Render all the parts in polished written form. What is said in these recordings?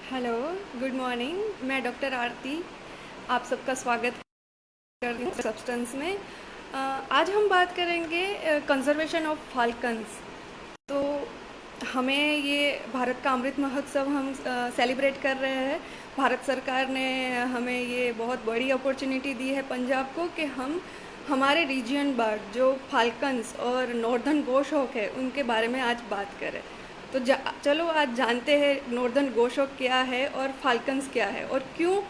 Hello, good morning. मैं doctor आरती आप सबका स्वागत कर रही हूँ सब्सटेंस में। आज हम बात करेंगे कंजर्वेशन ऑफ फाल्कन्स। तो हमें ये भारत का अमृत महोत्सव हम सेलिब्रेट कर रहे हैं। भारत सरकार ने हमें ये बहुत बड़ी अपॉर्चुनिटी दी है पंजाब को कि हम हमारे रीजियन बर्ड जो फाल्कन्स और नॉर्दर्न गोशॉक है उनके बारे में आज बात करें। तो चलो आज जानते हैं नॉर्दर्न गोशॉक क्या है और फाल्कन्स क्या है और क्यों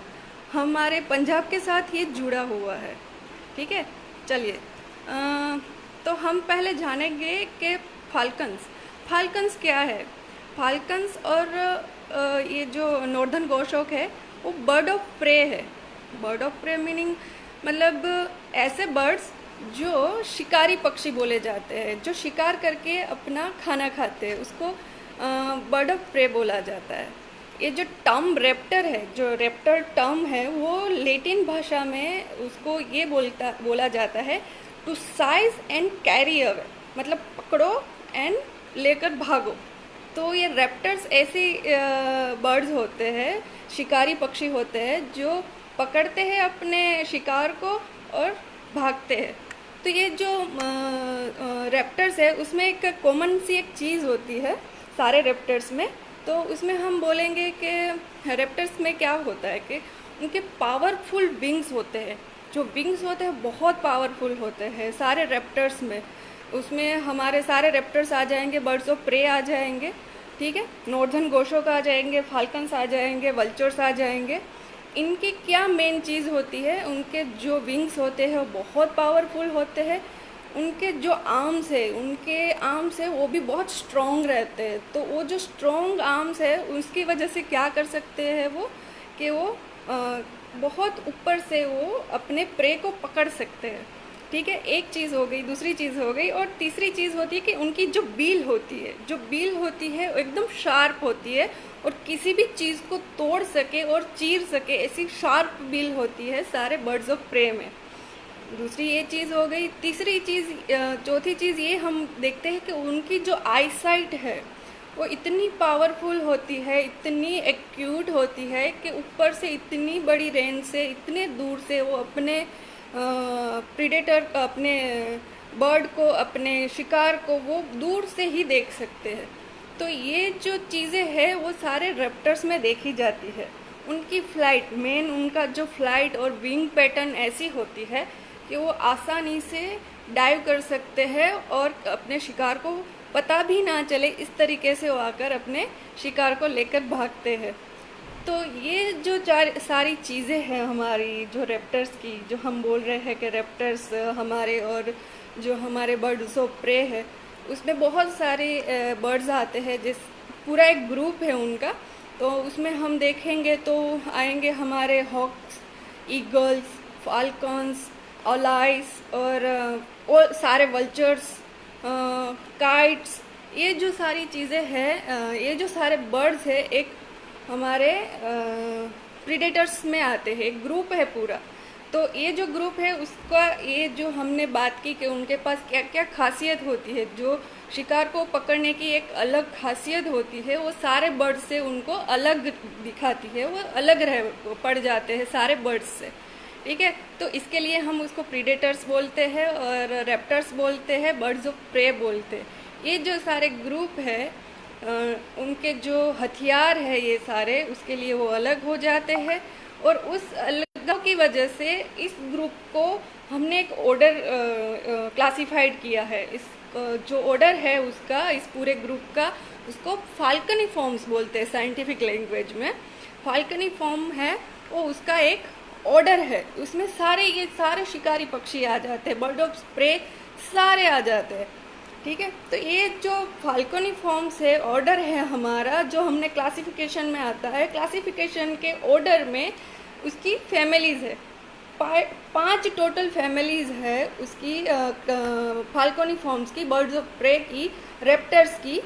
हमारे पंजाब के साथ ये जुड़ा हुआ है। ठीक है, चलिए तो हम पहले जानेंगे कि फाल्कन्स फाल्कन्स क्या है। फाल्कन्स और ये जो नॉर्दर्न गोशॉक है वो बर्ड ऑफ प्रे है। बर्ड ऑफ प्रे मीनिंग मतलब ऐसे बर्ड्स जो शिकारी पक्षी बोले जाते हैं, जो शिकार करके अपना खाना खाते हैं, उसको बर्ड ऑफ प्रे बोला जाता है। ये जो टर्म रेप्टर है, जो रेप्टर टर्म है, वो लैटिन भाषा में उसको ये बोला जाता है to seize and carry away, मतलब पकड़ो एंड लेकर भागो। तो ये रेप्टर्स ऐसे बर्ड्स होते हैं, शिकारी पक्षी होते हैं जो पकड़ते हैं अपने शिकार को और भागते हैं। तो ये जो रेप्टर्स है उसमें एक कॉमन सी एक चीज़ होती है सारे रेप्टर्स में। तो उसमें हम बोलेंगे कि रेप्टर्स में क्या होता है कि उनके पावरफुल विंग्स होते हैं। जो विंग्स होते हैं बहुत पावरफुल होते हैं सारे रेप्टर्स में। उसमें हमारे सारे रेप्टर्स आ जाएंगे, बर्ड्स ऑफ प्रे आ जाएंगे, ठीक है, नॉर्दर्न गोशॉक आ जाएंगे, फाल्कन्स आ जाएंगे, वल्चर्स आ जाएंगे। इनकी क्या मेन चीज़ होती है, उनके जो विंग्स होते हैं वो बहुत पावरफुल होते हैं। उनके जो आर्म्स है, उनके आर्म्स है वो भी बहुत स्ट्रॉन्ग रहते हैं। तो वो जो स्ट्रॉन्ग आर्म्स है उसकी वजह से क्या कर सकते हैं वो कि वो बहुत ऊपर से वो अपने प्रे को पकड़ सकते हैं। ठीक है, एक चीज़ हो गई, दूसरी चीज़ हो गई, और तीसरी चीज़ होती है कि उनकी जो बील होती है, जो बील होती है वो एकदम शार्प होती है और किसी भी चीज़ को तोड़ सके और चीर सके, ऐसी शार्प बील होती है सारे बर्ड्स ऑफ प्रे में। दूसरी ये चीज़ हो गई। तीसरी चीज़, चौथी चीज़ ये हम देखते हैं कि उनकी जो आई साइट है वो इतनी पावरफुल होती है, इतनी एक्यूट होती है कि ऊपर से इतनी बड़ी रेंज से, इतने दूर से वो अपने प्रीडेटर, अपने बर्ड को, अपने शिकार को वो दूर से ही देख सकते हैं। तो ये जो चीज़ें हैं वो सारे रेप्टर्स में देखी जाती है। उनकी फ्लाइट, मेन उनका जो फ्लाइट और विंग पैटर्न ऐसी होती है कि वो आसानी से डाइव कर सकते हैं और अपने शिकार को पता भी ना चले, इस तरीके से वो आकर अपने शिकार को लेकर भागते हैं। तो ये जो सारी चीज़ें हैं हमारी जो रेप्टर्स की, जो हम बोल रहे हैं कि रेप्टर्स हमारे, और जो हमारे बर्ड्स ऑफ प्रे है उसमें बहुत सारे बर्ड्स आते हैं, जिस पूरा एक ग्रुप है उनका। तो उसमें हम देखेंगे तो आएंगे हमारे हॉक्स, ईगल्स, फाल्कन्स, ऑलाइस और सारे वल्चर्स, काइट्स। ये जो सारी चीज़ें हैं, ये जो सारे बर्ड्स हैं एक हमारे प्रीडेटर्स में आते हैं, एक ग्रुप है पूरा। तो ये जो ग्रुप है उसका, ये जो हमने बात की कि उनके पास क्या क्या खासियत होती है, जो शिकार को पकड़ने की एक अलग खासियत होती है, वो सारे बर्ड्स से उनको अलग दिखाती है, वो अलग रह पड़ जाते हैं सारे बर्ड्स से। ठीक है, तो इसके लिए हम उसको प्रीडेटर्स बोलते हैं और रेप्टर्स बोलते हैं, बर्ड्स ऑफ प्रे बोलते हैं। ये जो सारे ग्रुप है, उनके जो हथियार है ये सारे, उसके लिए वो अलग हो जाते हैं। और उस अलगाव की वजह से इस ग्रुप को हमने एक ऑर्डर क्लासिफाइड किया है। इस जो ऑर्डर है उसका, इस पूरे ग्रुप का, उसको फाल्कनिफॉर्म्स बोलते हैं साइंटिफिक लैंग्वेज में। फाल्कनिफॉर्म है वो उसका एक ऑर्डर है। उसमें ये सारे शिकारी पक्षी आ जाते हैं, बर्ड ऑफ प्रे सारे आ जाते हैं। ठीक है, तो ये जो फाल्कनिफॉर्म्स है, ऑर्डर है हमारा, जो हमने क्लासिफिकेशन में आता है। क्लासिफिकेशन के ऑर्डर में उसकी फैमिलीज़ है, 5 टोटल फैमिलीज़ है उसकी, फाल्कनिफॉर्म्स की, बर्ड्स ऑफ प्रे की, रेप्टर्स की।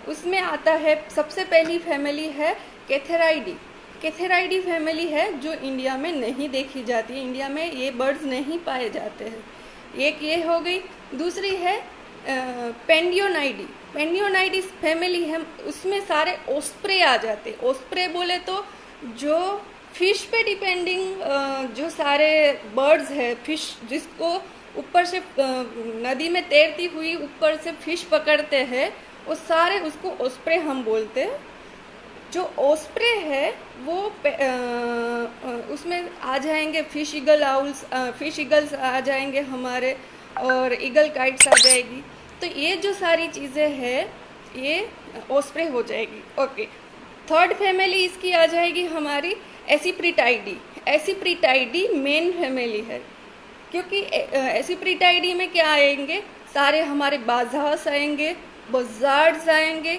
उसमें आता है सबसे पहली फैमिली है कैथेराइडी। कैथेराइडी फैमिली है जो इंडिया में नहीं देखी जाती है, इंडिया में ये बर्ड्स नहीं पाए जाते हैं। एक ये हो गई। दूसरी है पेंडियोनाइडी, पेंडियोनाइडिस फैमिली है, उसमें सारे ओस्प्रे आ जाते। ओस्प्रे बोले तो जो फिश पे डिपेंडिंग जो सारे बर्ड्स है, फिश जिसको ऊपर से नदी में तैरती हुई ऊपर से फिश पकड़ते हैं, वो सारे उसको ओस्प्रे हम बोलते हैं। जो ओस्प्रे है वो उसमें आ जाएंगे fish eagle owls, fish eagles आ जाएंगे हमारे, और ईगल काइट्स आ जाएगी। तो ये जो सारी चीज़ें हैं ये ओस्प्रे हो जाएगी। ओके, थर्ड फैमिली इसकी आ जाएगी हमारी एसिप्रिटाइडी। एसिप्रिटाइडी मेन फैमिली है, क्योंकि एसिप्रिटाइडी में क्या आएंगे, सारे हमारे बाजास आएंगे, बजार्ड्स आएंगे,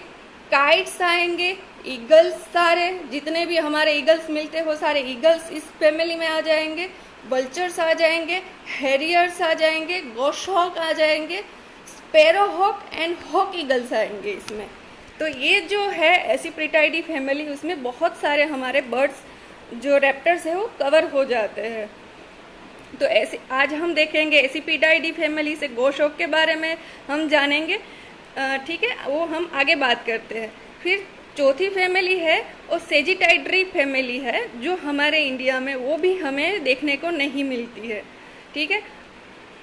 काइट्स आएंगे, ईगल्स, सारे जितने भी हमारे ईगल्स मिलते हो सारे ईगल्स इस फैमिली में आ जाएंगे, वल्चर्स आ जाएंगे, हैरियर्स आ जाएंगे, गोशहॉक आ जाएंगे, स्पैरोहॉक एंड हॉक ईगल्स आएंगे इसमें। तो ये जो है एसिप्रिटाइडी फैमिली, उसमें बहुत सारे हमारे बर्ड्स जो रैप्टर्स है वो कवर हो जाते हैं। तो ऐसे आज हम देखेंगे एसिप्रिटाइडी फैमिली से गोशहॉक के बारे में हम जानेंगे, ठीक है, वो हम आगे बात करते हैं। फिर चौथी फैमिली है और सेजिटाइड्री फैमिली है, जो हमारे इंडिया में वो भी हमें देखने को नहीं मिलती है, ठीक है।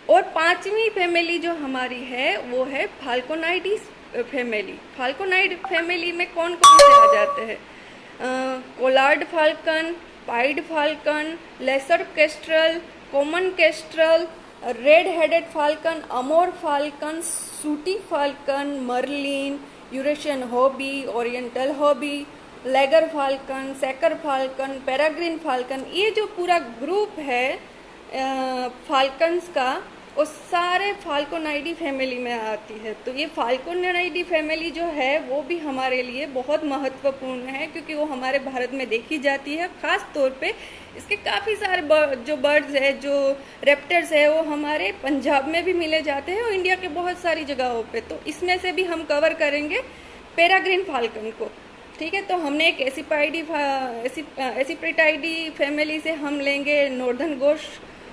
और पांचवी फैमिली जो हमारी है वो है फाल्कोनाइडिस फैमिली। फाल्कोनाइड फैमिली में कौन कौन से आ जाते हैं, collared falcon, pied falcon, lesser kestrel, common kestrel, red headed falcon, Amur falcon, sooty falcon, merlin, Eurasian hobby, oriental hobby, laggar falcon, saker falcon, peregrine falcon. ये जो पूरा ग्रुप है फाल्कन्स का, वो सारे फाल्कोनाइडी फैमिली में आती है। तो ये फाल्कोनाइडी फैमिली जो है वो भी हमारे लिए बहुत महत्वपूर्ण है, क्योंकि वो हमारे भारत में देखी जाती है। ख़ास तौर पे इसके काफ़ी सारे जो बर्ड्स है, जो रेप्टर्स है, वो हमारे पंजाब में भी मिले जाते हैं और इंडिया के बहुत सारी जगहों पे। तो इसमें से भी हम कवर करेंगे पेराग्रीन फाल्कन को, ठीक है। तो हमने एक एसिप्रिटाइडी फैमिली से हम लेंगे नॉर्दर्न गोश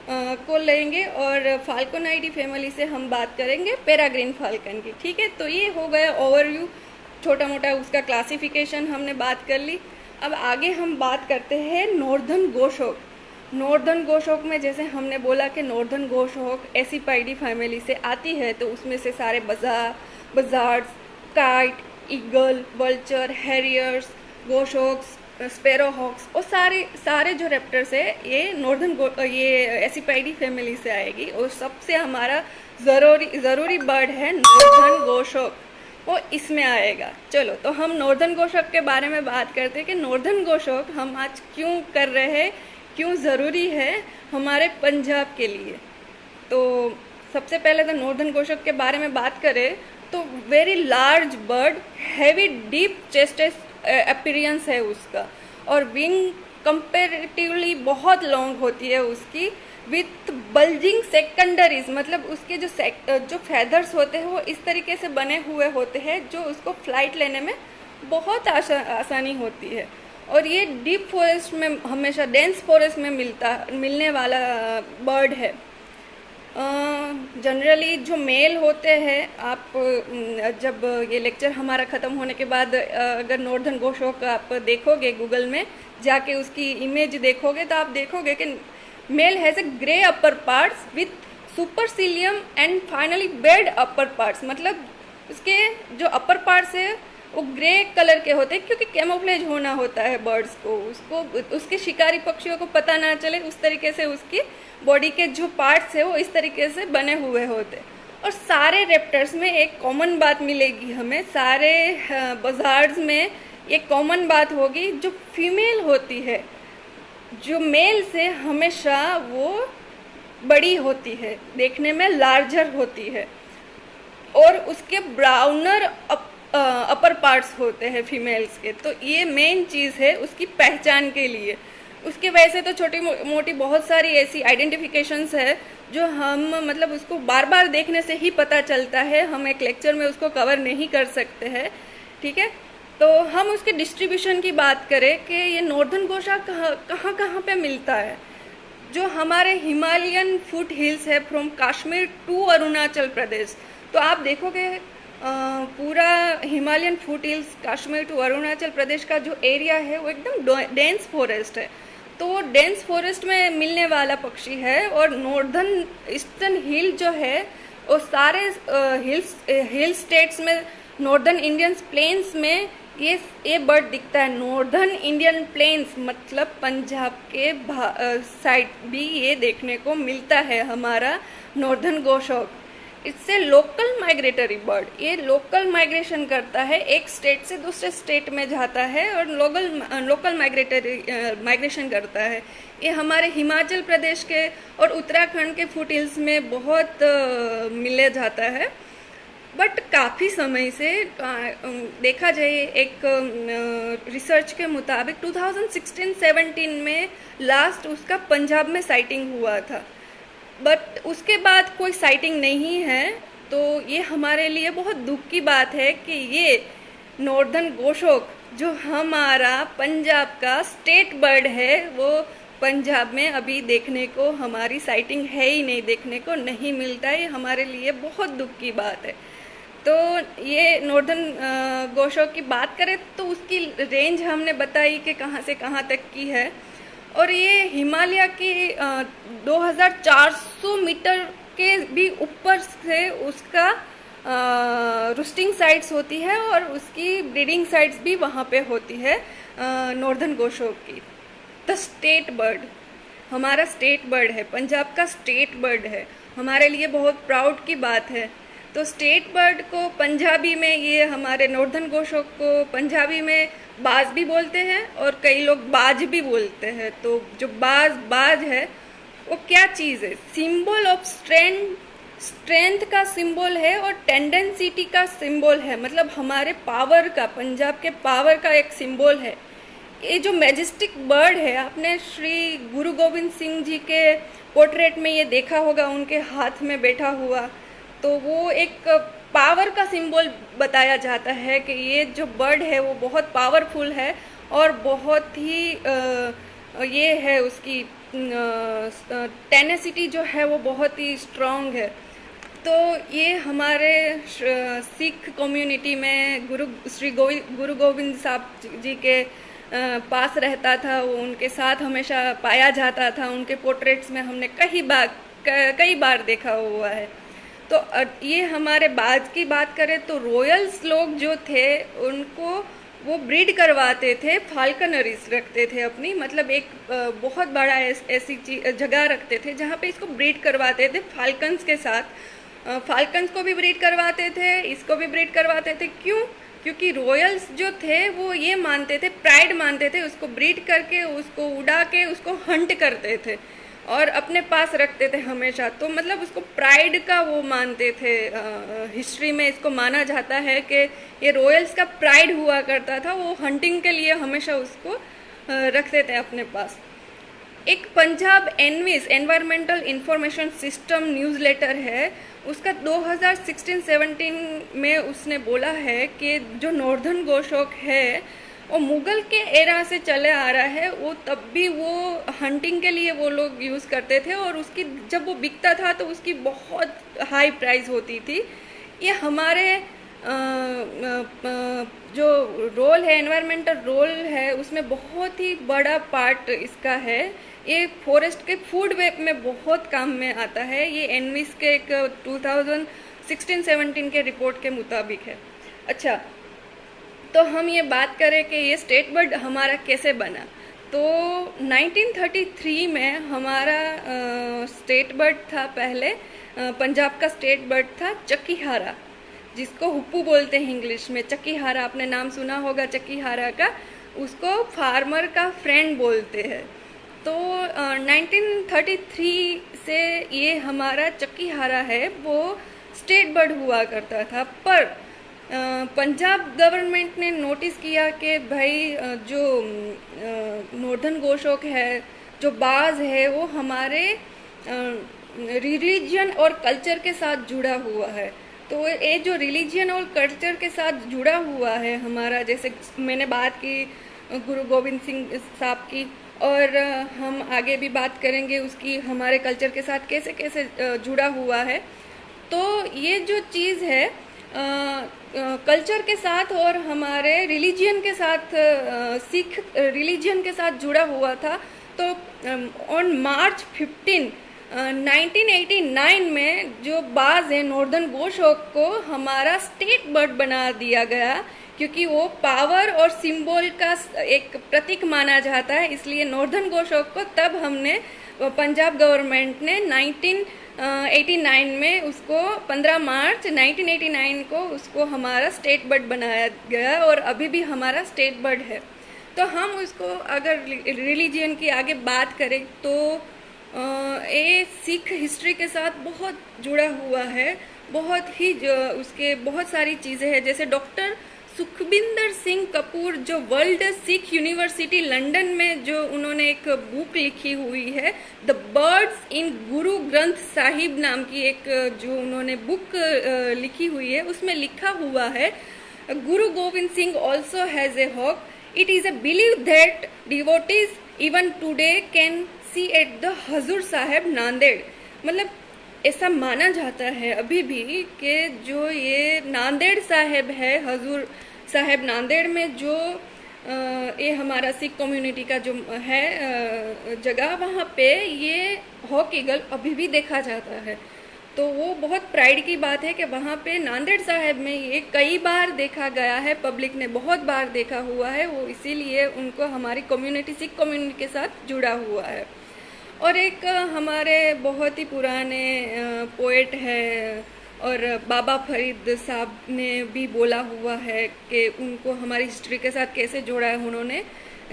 को लेंगे, और फाल्कोनाइडी फैमिली से हम बात करेंगे पेराग्रीन फाल्कन की, ठीक है। तो ये हो गया ओवरव्यू, छोटा मोटा उसका क्लासिफिकेशन हमने बात कर ली। अब आगे हम बात करते हैं नॉर्दर्न गोशहॉक। नॉर्दर्न गोशहॉक में जैसे हमने बोला कि नॉर्दर्न गोशहॉक एसिपाइडी फैमिली से आती है, तो उसमें से सारे बजार्ड्स, काइट, ईगल, वल्चर, हैरियर्स, गोशहॉक्स, स्पैरोहॉक्स और सारे जो रेप्टर्स है ये एसिपाइडी फैमिली से आएगी। और सबसे हमारा ज़रूरी बर्ड है नॉर्दर्न गोशहॉक, वो इसमें आएगा। चलो, तो हम नॉर्दर्न गोशहॉक के बारे में बात करते हैं कि नॉर्दर्न गोशहॉक हम आज क्यों कर रहे हैं, क्यों ज़रूरी है हमारे पंजाब के लिए। तो सबसे पहले तो नॉर्दर्न गोशहॉक के बारे में बात करें तो very large bird, heavy deep chested appearance है उसका, और विंग कंपेरेटिवली बहुत लॉन्ग होती है उसकी, विथ बल्जिंग सेकेंडरीज, मतलब उसके जो फेदर्स होते हैं वो इस तरीके से बने हुए होते हैं जो उसको फ्लाइट लेने में बहुत आसानी होती है। और ये डीप फॉरेस्ट में, हमेशा डेंस फॉरेस्ट में मिलने वाला बर्ड है। जनरली जो मेल होते हैं, आप जब ये लेक्चर हमारा ख़त्म होने के बाद अगर नॉर्दर्न गोशहॉक आप देखोगे, गूगल में जाके उसकी इमेज देखोगे, तो आप देखोगे कि male has a grey upper parts with supercilium and finally barred upper parts, मतलब उसके जो अपर पार्ट्स है वो ग्रे कलर के होते हैं, क्योंकि कैमोफ्लेज होना होता है बर्ड्स को, उसके शिकारी पक्षियों को पता ना चले, उस तरीके से उसकी बॉडी के जो पार्ट्स है वो इस तरीके से बने हुए होते। और सारे रेप्टर्स में एक कॉमन बात मिलेगी हमें, सारे बजार्ड्स में एक कॉमन बात होगी, जो फीमेल होती है जो मेल से हमेशा वो बड़ी होती है, देखने में लार्जर होती है, और उसके ब्राउनर अपर पार्ट्स होते हैं फीमेल्स के। तो ये मेन चीज़ है उसकी पहचान के लिए। उसके वैसे तो छोटी मोटी बहुत सारी ऐसी आइडेंटिफिकेशंस है जो हम मतलब उसको बार बार देखने से ही पता चलता है, हम एक लेक्चर में उसको कवर नहीं कर सकते हैं, ठीक है। तो हम उसके डिस्ट्रीब्यूशन की बात करें कि ये नॉर्दर्न गोशहॉक कहाँ पे मिलता है। जो हमारे हिमालयन फुट हिल्स है फ्रॉम कश्मीर टू अरुणाचल प्रदेश, तो आप देखोगे पूरा Himalayan foothills Kashmir to Arunachal Pradesh का जो एरिया है वो एकदम डेंस फॉरेस्ट है। तो वो डेंस फॉरेस्ट में मिलने वाला पक्षी है। और नॉर्दर्न ईस्टर्न हिल जो है वो सारे हिल स्टेट्स में, नॉर्दर्न इंडियन प्लेन्स में ये बर्ड दिखता है। नॉर्दर्न इंडियन प्लेन्स मतलब पंजाब के साइड भी ये देखने को मिलता है हमारा नॉर्दर्न गोशोक। इससे लोकल माइग्रेटरी बर्ड, ये लोकल माइग्रेशन करता है, एक स्टेट से दूसरे स्टेट में जाता है और लोकल माइग्रेशन करता है। ये हमारे हिमाचल प्रदेश के और उत्तराखंड के फुट हिल्स में बहुत मिले जाता है। बट काफ़ी समय से देखा जाए, एक रिसर्च के मुताबिक 2016-17 में लास्ट उसका पंजाब में साइटिंग हुआ था। बट उसके बाद कोई साइटिंग नहीं है। तो ये हमारे लिए बहुत दुख की बात है कि ये नॉर्दर्न गोशोक जो हमारा पंजाब का स्टेट बर्ड है वो पंजाब में अभी देखने को हमारी साइटिंग है ही नहीं, देखने को नहीं मिलता है। ये हमारे लिए बहुत दुख की बात है। तो ये नॉर्दर्न गोशोक की बात करें तो उसकी रेंज हमने बताई कि कहाँ से कहाँ तक की है। और ये हिमालय की 2400 मीटर के भी ऊपर से उसका रूस्टिंग साइट्स होती है और उसकी ब्रीडिंग साइट्स भी वहाँ पे होती है नॉर्दर्न गोशोक की। द स्टेट बर्ड हमारा स्टेट बर्ड है, पंजाब का स्टेट बर्ड है, हमारे लिए बहुत प्राउड की बात है। तो स्टेट बर्ड को पंजाबी में, ये हमारे नॉर्दर्न गोशोक को पंजाबी में बाज भी बोलते हैं और कई लोग बाज भी बोलते हैं। तो जो बाज है वो क्या चीज़ है? सिंबल ऑफ स्ट्रेंथ का सिंबल है और टेंडेंसिटी का सिंबल है, मतलब हमारे पावर का, पंजाब के पावर का एक सिंबल है। ये जो मैजेस्टिक बर्ड है, आपने श्री गुरु गोविंद सिंह जी के पोर्ट्रेट में ये देखा होगा, उनके हाथ में बैठा हुआ, तो वो एक पावर का सिंबल बताया जाता है कि ये जो बर्ड है वो बहुत पावरफुल है और बहुत ही ये है, उसकी टेनेसिटी जो है वो बहुत ही स्ट्रांग है। तो ये हमारे सिख कम्युनिटी में गुरु गोविंद साहब जी के पास रहता था, वो उनके साथ हमेशा पाया जाता था। उनके पोर्ट्रेट्स में हमने कई बार देखा हुआ है। तो ये हमारे बाज की बात करें तो रॉयल्स लोग जो थे उनको वो ब्रीड करवाते थे, फाल्कनरीज रखते थे अपनी, मतलब एक बहुत बड़ा ऐसी जगह रखते थे जहाँ पे इसको ब्रीड करवाते थे फाल्कन्स के साथ। फाल्कन्स को भी ब्रीड करवाते थे, इसको भी ब्रीड करवाते थे। क्यों? क्योंकि रॉयल्स जो थे वो ये मानते थे, प्राइड मानते थे, उसको ब्रीड करके, उसको उड़ा के, उसको हंट करते थे और अपने पास रखते थे हमेशा। तो मतलब उसको प्राइड का वो मानते थे। हिस्ट्री में इसको माना जाता है कि ये रॉयल्स का प्राइड हुआ करता था, वो हंटिंग के लिए हमेशा उसको रखते थे अपने पास। एक Punjab ENVIS environmental information system newsletter है, उसका 2016-17 में उसने बोला है कि जो नॉर्दर्न गोशोक है वो मुगल के एरा से चले आ रहा है। वो तब भी वो हंटिंग के लिए वो लोग यूज़ करते थे और उसकी जब वो बिकता था तो उसकी बहुत हाई प्राइस होती थी। ये हमारे जो रोल है, एनवायरमेंटल रोल है, उसमें बहुत ही बड़ा पार्ट इसका है। ये फॉरेस्ट के फूड वेब में बहुत काम में आता है। ये एनविस के एक 2016-17 के रिपोर्ट के मुताबिक है। अच्छा, तो हम ये बात करें कि ये स्टेट बर्ड हमारा कैसे बना, तो 1933 में हमारा स्टेट बर्ड था, पहले पंजाब का स्टेट बर्ड था चकीहारा, जिसको हुप्पू बोलते हैं इंग्लिश में। चकीहारा, आपने नाम सुना होगा चकीहारा का, उसको फार्मर का फ्रेंड बोलते हैं। तो 1933 से ये हमारा चकीहारा है वो स्टेट बर्ड हुआ करता था। पर पंजाब गवर्नमेंट ने नोटिस किया कि भाई जो नॉर्दर्न गोशोक है, जो बाज है, वो हमारे रिलीजन और कल्चर के साथ जुड़ा हुआ है। तो ये जो रिलीजन और कल्चर के साथ जुड़ा हुआ है हमारा, जैसे मैंने बात की गुरु गोविंद सिंह साहब की, और हम आगे भी बात करेंगे उसकी, हमारे कल्चर के साथ कैसे कैसे जुड़ा हुआ है। तो ये जो चीज़ है कल्चर के साथ और हमारे रिलीजियन के साथ सिख रिलीजियन के साथ जुड़ा हुआ था। तो ऑन मार्च 15 1989 में जो बाज है नॉर्दर्न गोशोक को हमारा स्टेट बर्ड बना दिया गया, क्योंकि वो पावर और सिंबल का एक प्रतीक माना जाता है। इसलिए नॉर्दर्न गोशोक को तब हमने पंजाब गवर्नमेंट ने 1989 में उसको 15 मार्च 1989 को उसको हमारा स्टेट बर्ड बनाया गया और अभी भी हमारा स्टेट बर्ड है। तो हम उसको अगर रिलीजियन की आगे बात करें तो ये सिख हिस्ट्री के साथ बहुत जुड़ा हुआ है, बहुत ही उसके बहुत सारी चीज़ें हैं। जैसे डॉक्टर सुखबिंदर सिंह कपूर जो वर्ल्ड सिख यूनिवर्सिटी लंदन में जो उन्होंने एक बुक लिखी हुई है, द बर्ड्स इन गुरु ग्रंथ साहिब नाम की एक जो उन्होंने बुक लिखी हुई है, उसमें लिखा हुआ है Guru Gobind Singh also has a hawk, it is a believe that devotees even today can see at the Hazur Sahib Nanded. मतलब ऐसा माना जाता है अभी भी कि जो ये नांदेड़ साहेब है, हजूर साहेब नांदेड़ में जो ये हमारा सिख कम्युनिटी का जो है जगह, वहाँ पे ये हॉक ईगल अभी भी देखा जाता है। तो वो बहुत प्राइड की बात है कि वहाँ पे नांदेड़ साहेब में ये कई बार देखा गया है, पब्लिक ने बहुत बार देखा हुआ है। वो इसीलिए उनको हमारी कम्युनिटी सिख कम्युनिटी के साथ जुड़ा हुआ है। और एक हमारे बहुत ही पुराने पोएट है और बाबा फरीद साहब ने भी बोला हुआ है कि उनको हमारी हिस्ट्री के साथ कैसे जोड़ा है उन्होंने,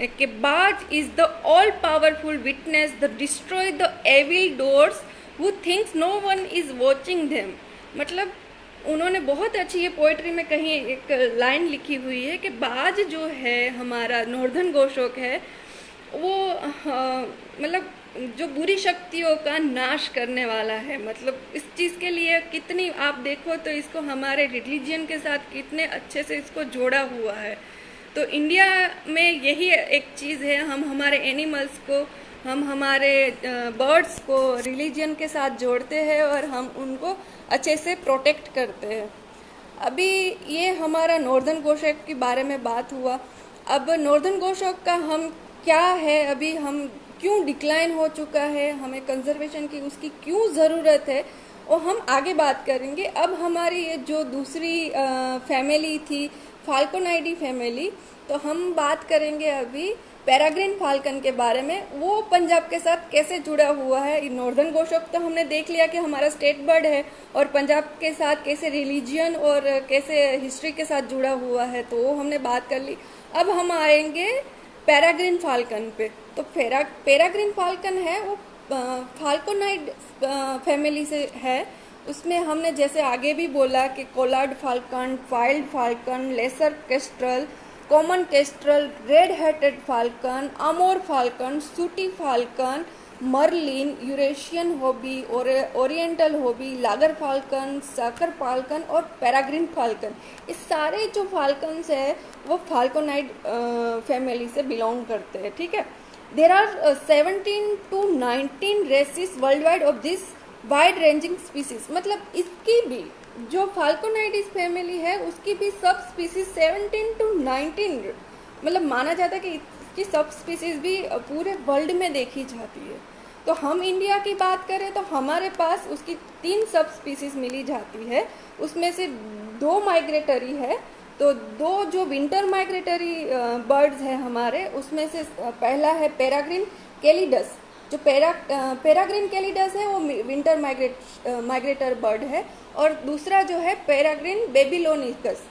कि बाज is the all powerful witness the destroy the evil doers who thinks no one is watching them. मतलब उन्होंने बहुत अच्छी ये पोइट्री में कहीं एक लाइन लिखी हुई है कि बाज जो है हमारा नॉर्दर्न गोशोक है वो मतलब जो बुरी शक्तियों का नाश करने वाला है। मतलब इस चीज़ के लिए कितनी आप देखो तो इसको हमारे रिलीजियन के साथ कितने अच्छे से इसको जोड़ा हुआ है। तो इंडिया में यही एक चीज़ है, हम हमारे एनिमल्स को, हम हमारे बर्ड्स को रिलीजियन के साथ जोड़ते हैं और हम उनको अच्छे से प्रोटेक्ट करते हैं। अभी ये हमारा नॉर्दर्न गोशोक के बारे में बात हुआ। अब नॉर्दर्न गोशोक का हम क्या है, अभी हम क्यों डिक्लाइन हो चुका है, हमें कंजर्वेशन की उसकी क्यों ज़रूरत है, और हम आगे बात करेंगे। अब हमारी ये जो दूसरी फैमिली थी फाल्कोनाइडी फैमिली, तो हम बात करेंगे अभी पेराग्रीन फाल्कन के बारे में। वो पंजाब के साथ कैसे जुड़ा हुआ है। नॉर्दर्न गोशोक तो हमने देख लिया कि हमारा स्टेट बर्ड है और पंजाब के साथ कैसे रिलीजियन और कैसे हिस्ट्री के साथ जुड़ा हुआ है, तो वो हमने बात कर ली। अब हम आएंगे पेराग्रीन फाल्कन पे। तो पेराग्रीन फाल्कन है वो फाल्कोनाइड फैमिली से है। उसमें हमने जैसे आगे भी बोला कि collared falcon, wild falcon, lesser kestrel, common kestrel, red headed falcon, Amur falcon, sooty falcon, merlin, Eurasian hobby, oriental hobby, laggar falcon, saker falcon और पेराग्रीन फाल्कन, इस सारे जो फाल्कन्स है वो फाल्कोनाइड फैमिली से बिलोंग करते हैं। ठीक है, there are 17 to 19 races world wide of this wide ranging species. मतलब इसकी भी जो फाल्कोनाइडिस फैमिली है उसकी भी सब स्पीसीज 17 to 19 मतलब माना जाता है कि इसकी सब स्पीसीज भी पूरे वर्ल्ड में देखी जाती है। तो हम इंडिया की बात करें तो हमारे पास उसकी 3 सब स्पीसीज मिली जाती है। उसमें से 2 माइग्रेटरी है, तो 2 जो विंटर माइग्रेटरी बर्ड्स हैं हमारे, उसमें से पहला है पेराग्रीन कैलिडस। जो पेराग्रीन कैलिडस है वो विंटर माइग्रेटर बर्ड है, और दूसरा जो है पेराग्रीन बेबीलोनिकस।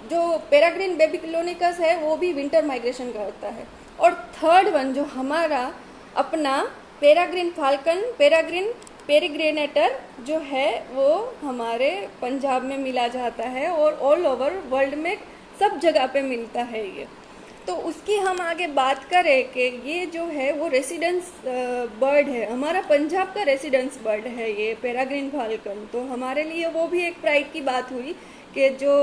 जो पेराग्रीन बेबीलोनिकस है वो भी विंटर माइग्रेशन करता है। और थर्ड वन जो हमारा अपना पेराग्रीन फाल्कन, पेराग्रीन पेरिग्रेनेटर जो है वो हमारे पंजाब में मिला जाता है और ऑल ओवर वर्ल्ड में सब जगह पे मिलता है ये। तो उसकी हम आगे बात करें कि ये जो है वो रेसिडेंस बर्ड है, हमारा पंजाब का रेसिडेंस बर्ड है ये पेराग्रीन फाल्कन। तो हमारे लिए वो भी एक प्राइड की बात हुई कि जो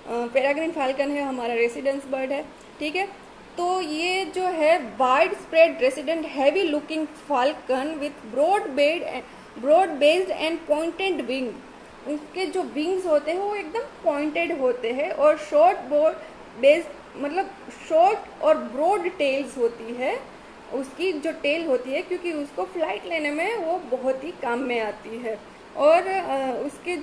पेराग्रीन फाल्कन है हमारा रेसिडेंस बर्ड है। ठीक है, तो ये जो है wide spread resident heavy looking falcon with broad based and pointed wing. उसके जो विंग्स होते हैं वो एकदम पॉइंटेड होते हैं, और शॉर्ट बोर्ड बेस मतलब शॉर्ट और ब्रॉड टेल्स होती है उसकी जो टेल होती है, क्योंकि उसको फ्लाइट लेने में वो बहुत ही काम में आती है। और उसके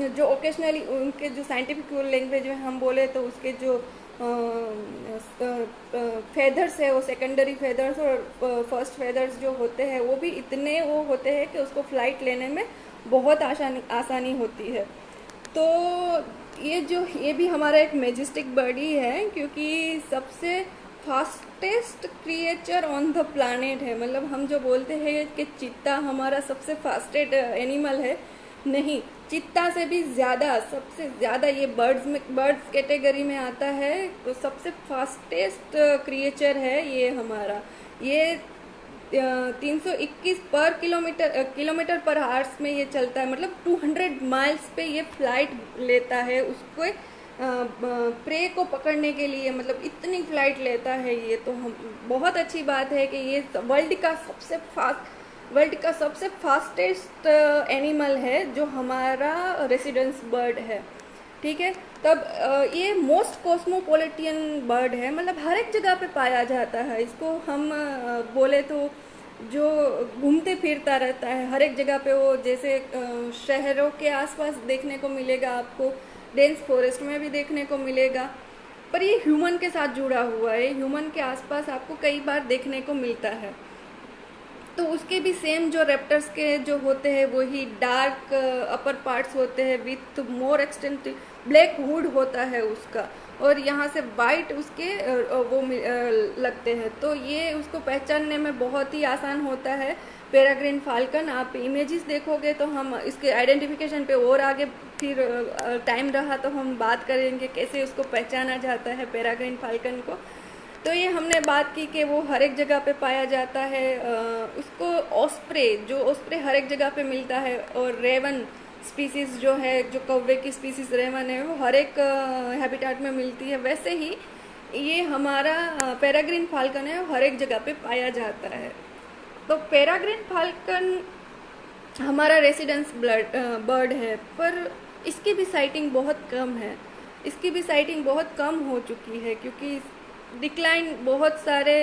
जो ओकेशनली उनके जो साइंटिफिक लैंग्वेज में हम बोले तो उसके जो फेदर्स है वो सेकेंडरी फेदर्स और फर्स्ट फेदर्स जो होते हैं वो भी इतने वो होते हैं कि उसको फ्लाइट लेने में बहुत आसानी होती है। तो ये भी हमारा एक मैजेस्टिक बर्ड ही है, क्योंकि सबसे fastest creature on the planet है। मतलब हम जो बोलते हैं कि चीता हमारा सबसे फास्टेस्ट एनिमल है, नहीं, चीता से भी ज़्यादा, सबसे ज़्यादा ये बर्ड्स कैटेगरी में आता है। तो सबसे फास्टेस्ट क्रिएचर है ये हमारा। ये 321 पर किलोमीटर पर आवर्स में ये चलता है, मतलब 200 माइल्स पे ये फ्लाइट लेता है उसको प्रे को पकड़ने के लिए। मतलब इतनी फ्लाइट लेता है ये, तो हम बहुत अच्छी बात है कि ये वर्ल्ड का सबसे फास्टेस्ट एनिमल है जो हमारा रेसिडेंस बर्ड है। ठीक है, तब ये मोस्ट कॉस्मोपॉलिटन बर्ड है, मतलब हर एक जगह पे पाया जाता है इसको। हम बोले तो जो घूमते फिरता रहता है हर एक जगह पे, वो जैसे शहरों के आसपास देखने को मिलेगा आपको, डेंस फॉरेस्ट में भी देखने को मिलेगा, पर ये ह्यूमन के साथ जुड़ा हुआ है, ह्यूमन के आसपास आपको कई बार देखने को मिलता है। तो उसके भी सेम जो रेप्टर्स के जो होते हैं वही डार्क अपर पार्ट्स होते हैं with more extensive black hood होता है उसका, और यहाँ से वाइट उसके वो लगते हैं। तो ये उसको पहचानने में बहुत ही आसान होता है। पेराग्रीन फाल्कन, आप इमेजेस देखोगे तो हम इसके आइडेंटिफिकेशन पे और आगे फिर टाइम रहा तो हम बात करेंगे कैसे उसको पहचाना जाता है पेराग्रीन फाल्कन को। तो ये हमने बात की कि वो हर एक जगह पे पाया जाता है। उसको ओस्प्रे हर एक जगह पे मिलता है, और रेवन स्पीसीज जो है, जो कौवे की स्पीसीज रेवन है, वो हर एक हैबिटेट में मिलती है। वैसे ही ये हमारा पेराग्रीन फाल्कन है, वो हर एक जगह पे पाया जाता है। तो पेराग्रीन फाल्कन हमारा रेसिडेंस बर्ड है, पर इसकी भी साइटिंग बहुत कम है। इसकी भी साइटिंग बहुत कम हो चुकी है, क्योंकि डिक्लाइन बहुत सारे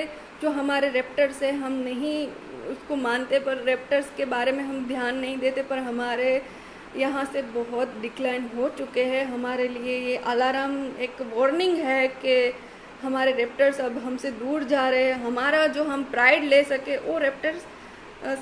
जो हमारे रेप्टर्स है हम नहीं उसको मानते, पर रेप्टर्स के बारे में हम ध्यान नहीं देते, पर हमारे यहाँ से बहुत डिक्लाइन हो चुके हैं। हमारे लिए ये अलार्म एक वार्निंग है कि हमारे रेप्टर्स अब हमसे दूर जा रहे हैं। हमारा जो हम प्राइड ले सके वो रेप्टर्स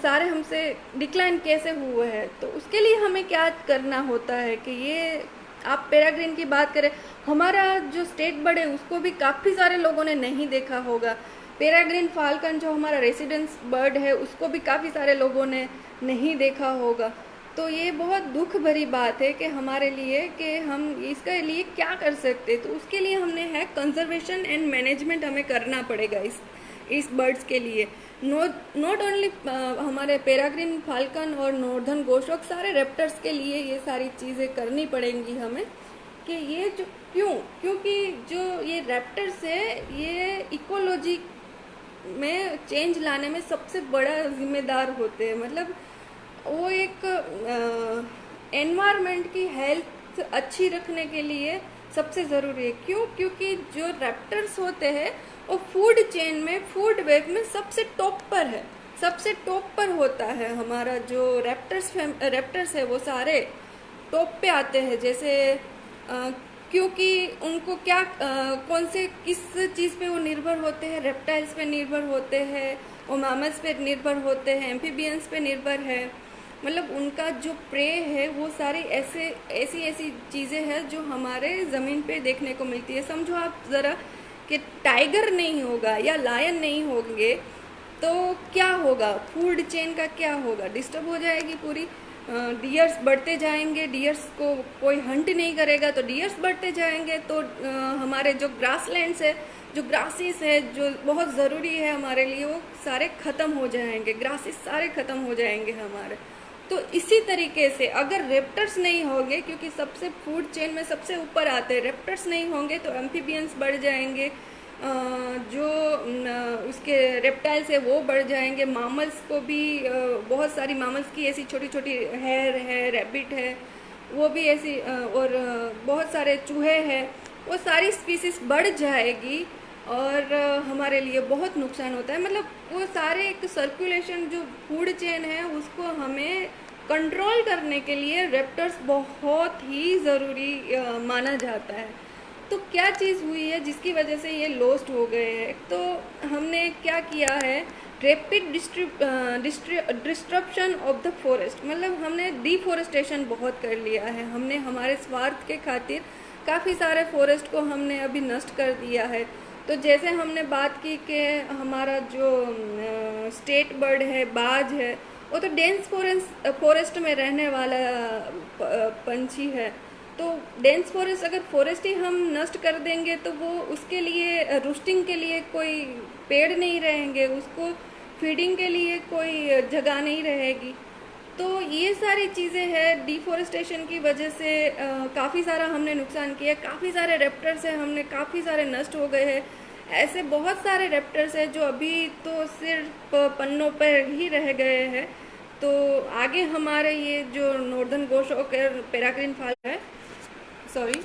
सारे हमसे डिक्लाइन कैसे हुए हैं। तो उसके लिए हमें क्या करना होता है कि ये आप पेराग्रीन की बात करें, हमारा जो स्टेट बर्ड है उसको भी काफ़ी सारे लोगों ने नहीं देखा होगा। पेराग्रीन फाल्कन जो हमारा रेसिडेंस बर्ड है उसको भी काफ़ी सारे लोगों ने नहीं देखा होगा। तो ये बहुत दुख भरी बात है कि हमारे लिए कि हम इसके लिए क्या कर सकते। तो उसके लिए हमने है कंजर्वेशन एंड मैनेजमेंट हमें करना पड़ेगा इस बर्ड्स के लिए। नॉट ओनली हमारे पेराग्रीन फाल्कन और नॉर्दर्न गोशॉक, सारे रेप्टर्स के लिए ये सारी चीज़ें करनी पड़ेंगी हमें कि ये जो क्योंकि जो ये रेप्टर्स है ये इकोलॉजी में चेंज लाने में सबसे बड़ा जिम्मेदार होते हैं। मतलब वो एक एनवायरनमेंट की हेल्थ अच्छी रखने के लिए सबसे ज़रूरी है। क्योंकि जो रेप्टर्स होते हैं वो फूड चेन में, फूड वेब में सबसे टॉप पर है, सबसे टॉप पर होता है। हमारा जो रेप्टर्स है वो सारे टॉप पे आते हैं। जैसे क्योंकि उनको किस चीज़ पे वो निर्भर होते हैं, रेप्टाइल्स पे निर्भर होते हैं, वो मैमल्स पे निर्भर होते हैं, एम्फीबियंस पे निर्भर है। मतलब उनका जो प्रे है वो सारी ऐसी चीज़ें हैं जो हमारे ज़मीन पे देखने को मिलती है। समझो आप ज़रा कि टाइगर नहीं होगा या लायन नहीं होंगे तो क्या होगा, फूड चेन का क्या होगा, डिस्टर्ब हो जाएगी पूरी। डियर्स बढ़ते जाएंगे, डियर्स को कोई हंट नहीं करेगा तो डियर्स बढ़ते जाएंगे। तो हमारे जो ग्रासलैंड्स है, जो ग्रासेस है जो बहुत ज़रूरी है हमारे लिए, वो सारे ख़त्म हो जाएंगे, ग्रासेस सारे ख़त्म हो जाएंगे हमारे। तो इसी तरीके से अगर रेप्टर्स नहीं होंगे, क्योंकि सबसे फूड चेन में सबसे ऊपर आते हैं, रेप्टर्स नहीं होंगे तो एम्फीबियंस बढ़ जाएंगे, जो उसके रेप्टाइल्स है वो बढ़ जाएंगे। मामल्स को भी बहुत सारी मामल्स की ऐसी छोटी छोटी हेयर है, रैबिट है, वो भी ऐसी और बहुत सारे चूहे हैं, वो सारी स्पीसीज बढ़ जाएगी और हमारे लिए बहुत नुकसान होता है। मतलब वो सारे एक सर्कुलेशन जो फूड चेन है उसको हमें कंट्रोल करने के लिए रेप्टर्स बहुत ही ज़रूरी माना जाता है। तो क्या चीज़ हुई है जिसकी वजह से ये लॉस्ट हो गए हैं? तो हमने क्या किया है, rapid disruption of the forest, मतलब हमने डिफॉरेस्टेशन बहुत कर लिया है। हमने हमारे स्वार्थ के खातिर काफ़ी सारे फॉरेस्ट को हमने अभी नष्ट कर दिया है। तो जैसे हमने बात की कि हमारा जो स्टेट बर्ड है, बाज है, वो तो डेंस फॉरेस्ट में रहने वाला पंछी है। तो डेंस फॉरेस्ट, अगर फॉरेस्ट ही हम नष्ट कर देंगे तो वो उसके लिए रूस्टिंग के लिए कोई पेड़ नहीं रहेंगे, उसको फीडिंग के लिए कोई जगह नहीं रहेगी। तो ये सारी चीज़ें हैं, डिफॉरेस्टेशन की वजह से काफ़ी सारा हमने नुकसान किया। काफ़ी सारे रेप्टर्स हैं, हमने काफ़ी सारे नष्ट हो गए हैं। ऐसे बहुत सारे रेप्टर्स हैं जो अभी तो सिर्फ पन्नों पर ही रह गए हैं। तो आगे हमारे ये जो नॉर्दर्न गोशोक पेराग्रीन फाल है, सॉरी,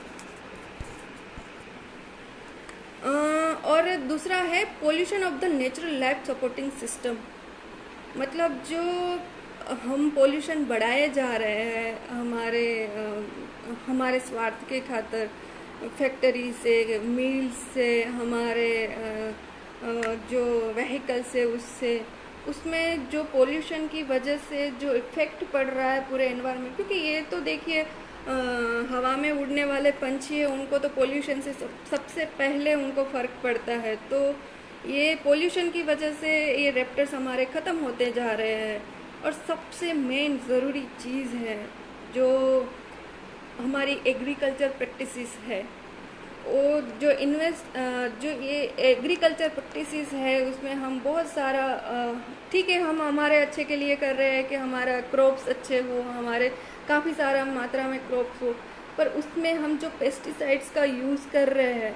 और दूसरा है pollution of the natural life supporting system. मतलब जो हम पोल्यूशन बढ़ाए जा रहे हैं हमारे स्वार्थ के खातिर, फैक्ट्री से, मिल से, हमारे जो व्हीकल से, उसमें जो पोल्यूशन की वजह से जो इफ़ेक्ट पड़ रहा है पूरे एनवायरनमेंट। क्योंकि ये तो देखिए हवा में उड़ने वाले पंछी हैं, उनको तो पोल्यूशन से सबसे पहले उनको फ़र्क पड़ता है। तो ये पोल्यूशन की वजह से ये रेप्टर्स हमारे ख़त्म होते जा रहे हैं। और सबसे मेन ज़रूरी चीज़ है जो हमारी एग्रीकल्चर प्रैक्टिसेस है, वो जो ये एग्रीकल्चर प्रैक्टिसेस है उसमें हम बहुत सारा ठीक है, हम हमारे अच्छे के लिए कर रहे हैं कि हमारा क्रॉप्स अच्छे हो, हमारे काफ़ी सारा मात्रा में क्रॉप्स हो, पर उसमें हम जो पेस्टिसाइड्स का यूज़ कर रहे हैं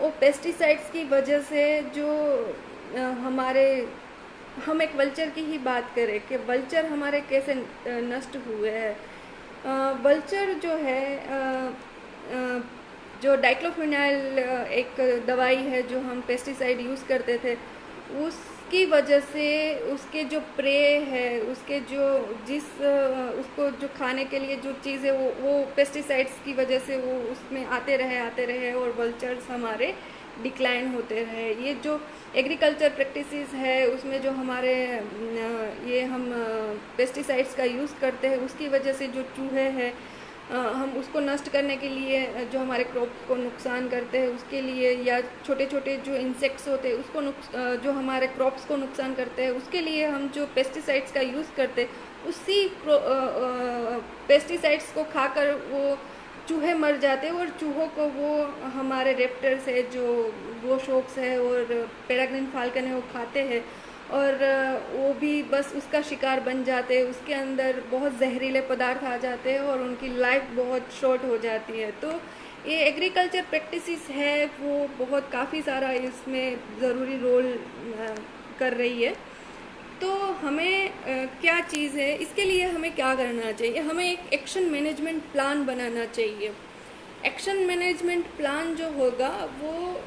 वो पेस्टिसाइड्स की वजह से जो हम एक वल्चर की ही बात करें कि वल्चर हमारे कैसे नष्ट हुए हैं। वल्चर जो है जो डाइक्लोफिनाइल एक दवाई है जो हम पेस्टिसाइड यूज़ करते थे, उसकी वजह से उसके जो प्रे है, उसके जो उसको जो खाने के लिए जो चीज़ है वो पेस्टिसाइड्स की वजह से वो उसमें आते रहे और वल्चर्स हमारे डिक्लाइन होते रहे। ये जो एग्रीकल्चर प्रैक्टिसेस है उसमें जो हमारे ये हम पेस्टिसाइड्स का यूज़ करते हैं, उसकी वजह से जो चूहे हैं हम उसको नष्ट करने के लिए, जो हमारे क्रॉप को नुकसान करते हैं उसके लिए, या छोटे छोटे जो इंसेक्ट्स होते हैं उसको जो हमारे क्रॉप्स को नुकसान करते हैं उसके लिए हम जो पेस्टिसाइड्स का यूज़ करते हैं, उसी पेस्टिसाइड्स को खाकर वो चूहे मर जाते हैं। और चूहों को वो हमारे रेप्टर्स है जो गोशोक्स है और पेराग्रीन फाल्कन है वो खाते हैं और वो भी बस उसका शिकार बन जाते हैं। उसके अंदर बहुत जहरीले पदार्थ आ जाते हैं और उनकी लाइफ बहुत शॉर्ट हो जाती है। तो ये एग्रीकल्चर प्रैक्टिसेस है वो बहुत काफ़ी सारा इसमें ज़रूरी रोल कर रही है। तो हमें क्या चीज़ है, इसके लिए हमें क्या करना चाहिए? हमें एक एक्शन मैनेजमेंट प्लान बनाना चाहिए। एक्शन मैनेजमेंट प्लान जो होगा वो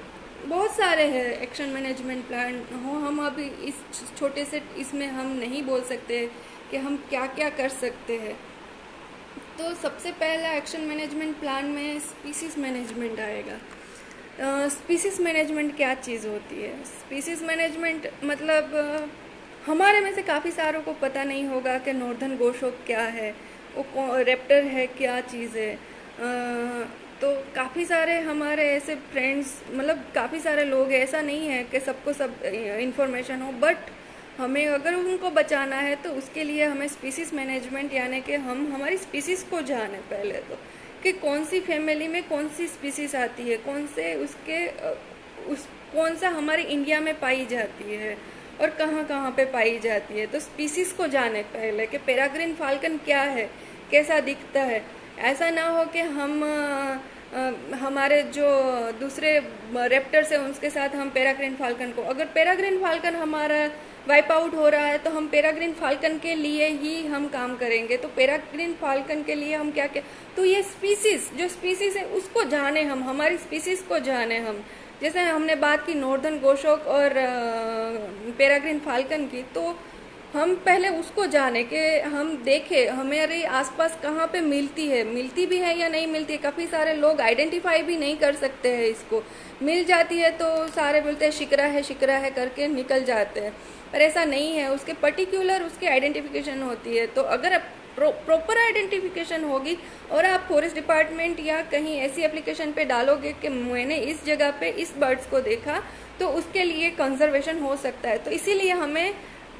बहुत सारे हैं एक्शन मैनेजमेंट प्लान हो, हम अभी इस छोटे से इसमें हम नहीं बोल सकते कि हम क्या क्या कर सकते हैं। तो सबसे पहला एक्शन मैनेजमेंट प्लान में स्पीसीज मैनेजमेंट आएगा। स्पीसीज मैनेजमेंट क्या चीज़ होती है? स्पीसीज मैनेजमेंट मतलब हमारे में से काफ़ी सारों को पता नहीं होगा कि नॉर्दर्न गोशोक क्या है, वो रेप्टर है, क्या चीज़ है। तो काफ़ी सारे हमारे ऐसे फ्रेंड्स, मतलब काफ़ी सारे लोग हैं, ऐसा नहीं है कि सबको सब इन्फॉर्मेशन हो, बट हमें अगर उनको बचाना है तो उसके लिए हमें स्पीसीज मैनेजमेंट, यानी कि हम हमारी स्पीसीज़ को जाने पहले तो कि कौन सी फैमिली में कौन सी स्पीसीज़ आती है, कौन सा हमारे इंडिया में पाई जाती है और कहाँ कहाँ पे पाई जाती है। तो स्पीसीज़ को जाने पहले कि पेराग्रीन फाल्कन क्या है, कैसा दिखता है। ऐसा ना हो कि हम हमारे जो दूसरे रेप्टर्स हैं उसके साथ हम पेराग्रीन फाल्कन को, अगर पेराग्रीन फाल्कन हमारा वाइप आउट हो रहा है तो हम पेराग्रीन फाल्कन के लिए ही हम काम करेंगे। तो पेराग्रीन फाल्कन के लिए हम क्या क्या, तो ये स्पीसीज जो स्पीसीज है उसको जाने, हम हमारी स्पीसीज को जाने। हम जैसे हमने बात की नॉर्दर्न गोशोक और पेराग्रीन फाल्कन की, तो हम पहले उसको जाने कि हम देखें हमारे आसपास कहाँ पे मिलती भी है या नहीं मिलती है। काफ़ी सारे लोग आइडेंटिफाई भी नहीं कर सकते हैं इसको, मिल जाती है तो सारे बोलते हैं शिकरा है करके निकल जाते हैं, पर ऐसा नहीं है। उसके पर्टिकुलर उसकी आइडेंटिफिकेशन होती है। तो अगर प्रॉपर आइडेंटिफिकेशन होगी और आप फॉरेस्ट डिपार्टमेंट या कहीं ऐसी एप्लीकेशन पे डालोगे कि मैंने इस जगह पे इस बर्ड्स को देखा, तो उसके लिए कंजर्वेशन हो सकता है। तो इसीलिए हमें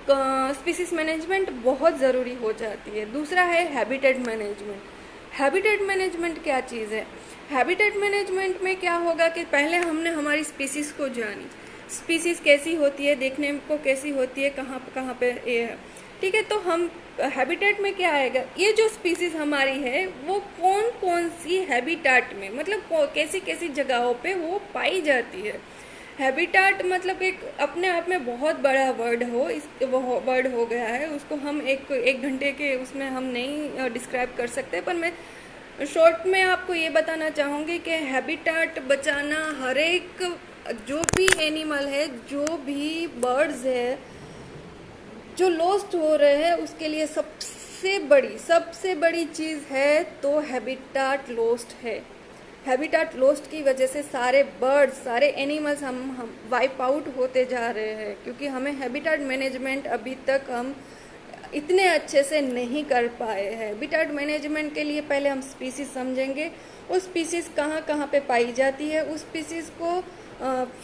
स्पीसीज मैनेजमेंट बहुत ज़रूरी हो जाती है। दूसरा है हैबिटेट मैनेजमेंट। हैबिटेट मैनेजमेंट क्या चीज़ है? हैबिटेट मैनेजमेंट में क्या होगा कि पहले हमने हमारी स्पीसीज को जानी, स्पीसीज कैसी होती है, देखने को कैसी होती है, कहाँ पे ये है, ठीक है। तो हम हैबिटेट में क्या आएगा, ये जो स्पीसीज हमारी है वो कौन कौन सी हैबिटेट में, मतलब कैसी कैसी जगहों पे वो पाई जाती है। हैबिटेट मतलब एक अपने आप में बहुत बड़ा वर्ड वो वर्ड हो गया है, उसको हम एक घंटे के उसमें हम नहीं डिस्क्राइब कर सकते। पर मैं शॉर्ट में आपको ये बताना चाहूँगी कि हैबिटेट बचाना हर एक जो भी एनिमल है, जो भी बर्ड्स है जो लॉस्ट हो रहे हैं, उसके लिए सबसे बड़ी चीज़ है तो हैबिटेट लॉस्ट है। हैबिटेट लॉस्ट की वजह से सारे बर्ड्स, सारे एनिमल्स हम वाइप आउट होते जा रहे हैं, क्योंकि हमें हैबिटेट मैनेजमेंट अभी तक हम इतने अच्छे से नहीं कर पाए हैं। हैबिटेट मैनेजमेंट के लिए पहले हम स्पीसीज समझेंगे, उस स्पीसीज कहाँ पे पाई जाती है, उस स्पीसीज को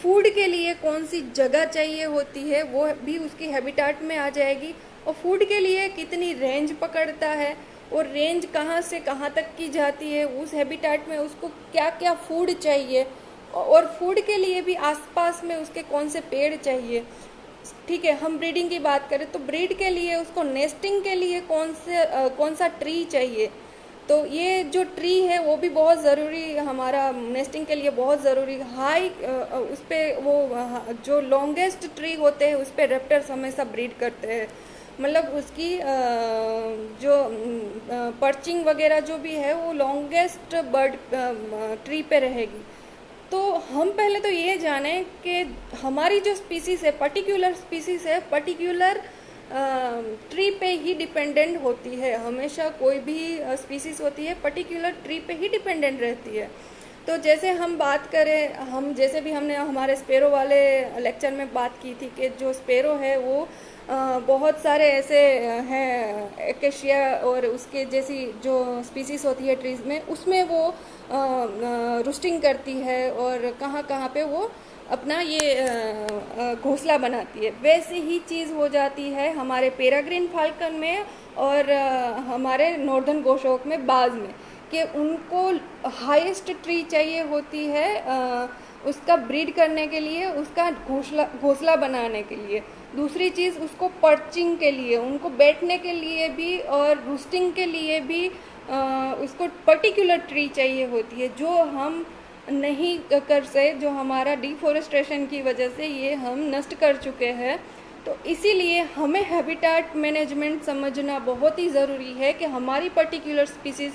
फूड के लिए कौन सी जगह चाहिए होती है वो भी उसकी हैबिटेट में आ जाएगी, और फूड के लिए कितनी रेंज पकड़ता है और रेंज कहाँ से कहाँ तक की जाती है, उस हैबिटेट में उसको क्या क्या फूड चाहिए, और फूड के लिए भी आसपास में उसके कौन से पेड़ चाहिए, ठीक है। हम ब्रीडिंग की बात करें तो ब्रीड के लिए उसको नेस्टिंग के लिए कौन सा ट्री चाहिए, तो ये जो ट्री है वो भी बहुत ज़रूरी, हमारा नेस्टिंग के लिए बहुत ज़रूरी। हाई उस पर वो जो लॉन्गेस्ट ट्री होते हैं उस पर रेप्टर्स हमेशा ब्रीड करते हैं, मतलब उसकी जो पर्चिंग वगैरह जो भी है वो लॉन्गेस्ट बर्ड ट्री पे रहेगी। तो हम पहले तो ये जानें कि हमारी जो स्पीसीज़ है, पर्टिकुलर स्पीसीज़ है, पर्टिकुलर ट्री पे ही डिपेंडेंट होती है। हमेशा कोई भी स्पीसीज़ होती है पर्टिकुलर ट्री पे ही डिपेंडेंट रहती है। तो जैसे हम बात करें, हम जैसे भी हमने हमारे स्पेरो वाले लेक्चर में बात की थी कि जो स्पेरो है वो बहुत सारे ऐसे हैं एकेशिया और उसके जैसी जो स्पीसीज़ होती है ट्रीज़ में, उसमें वो रूस्टिंग करती है और कहाँ पे वो अपना ये घोंसला बनाती है। वैसे ही चीज़ हो जाती है हमारे पेराग्रीन फाल्कन में और हमारे नॉर्दर्न गोशोक में बाज में, कि उनको हाईएस्ट ट्री चाहिए होती है उसका ब्रीड करने के लिए, उसका घोंसला बनाने के लिए। दूसरी चीज़ उसको पर्चिंग के लिए, उनको बैठने के लिए भी और रूस्टिंग के लिए भी उसको पर्टिकुलर ट्री चाहिए होती है, जो हम नहीं कर से, जो हमारा डिफॉरेस्टेशन की वजह से ये हम नष्ट कर चुके हैं। तो इसीलिए हमें हैबिटेट मैनेजमेंट समझना बहुत ही ज़रूरी है कि हमारी पर्टिकुलर स्पीसीज़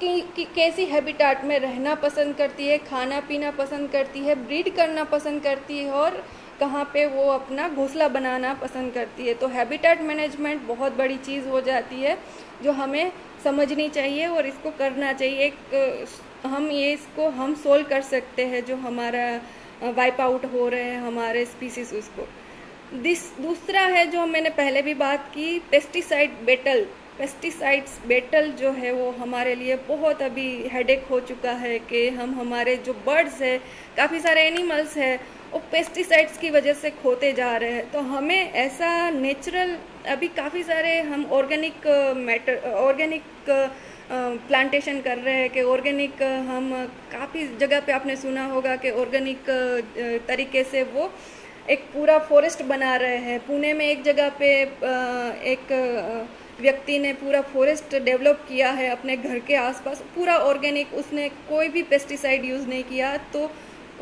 कि कैसी हैबिटेट में रहना पसंद करती है, खाना पीना पसंद करती है, ब्रीड करना पसंद करती है और कहाँ पे वो अपना घोंसला बनाना पसंद करती है। तो हैबिटेट मैनेजमेंट बहुत बड़ी चीज़ हो जाती है जो हमें समझनी चाहिए और इसको करना चाहिए। इसको हम सोल्व कर सकते हैं जो हमारा वाइप आउट हो रहे हैं हमारे स्पीसीज उसको। दूसरा है जो मैंने पहले भी बात की, पेस्टिसाइड्स बेटल जो है वो हमारे लिए बहुत अभी हेडेक हो चुका है कि हमारे जो बर्ड्स है, काफ़ी सारे एनिमल्स है, वो पेस्टिसाइड्स की वजह से खोते जा रहे हैं। तो हमें ऐसा नेचुरल, अभी काफ़ी सारे हम ऑर्गेनिक प्लांटेशन कर रहे हैं कि ऑर्गेनिक, हम काफ़ी जगह पे आपने सुना होगा कि ऑर्गेनिक तरीके से वो एक पूरा फॉरेस्ट बना रहे हैं। पुणे में एक जगह पे एक व्यक्ति ने पूरा फॉरेस्ट डेवलप किया है अपने घर के आसपास, पूरा ऑर्गेनिक, उसने कोई भी पेस्टिसाइड यूज़ नहीं किया, तो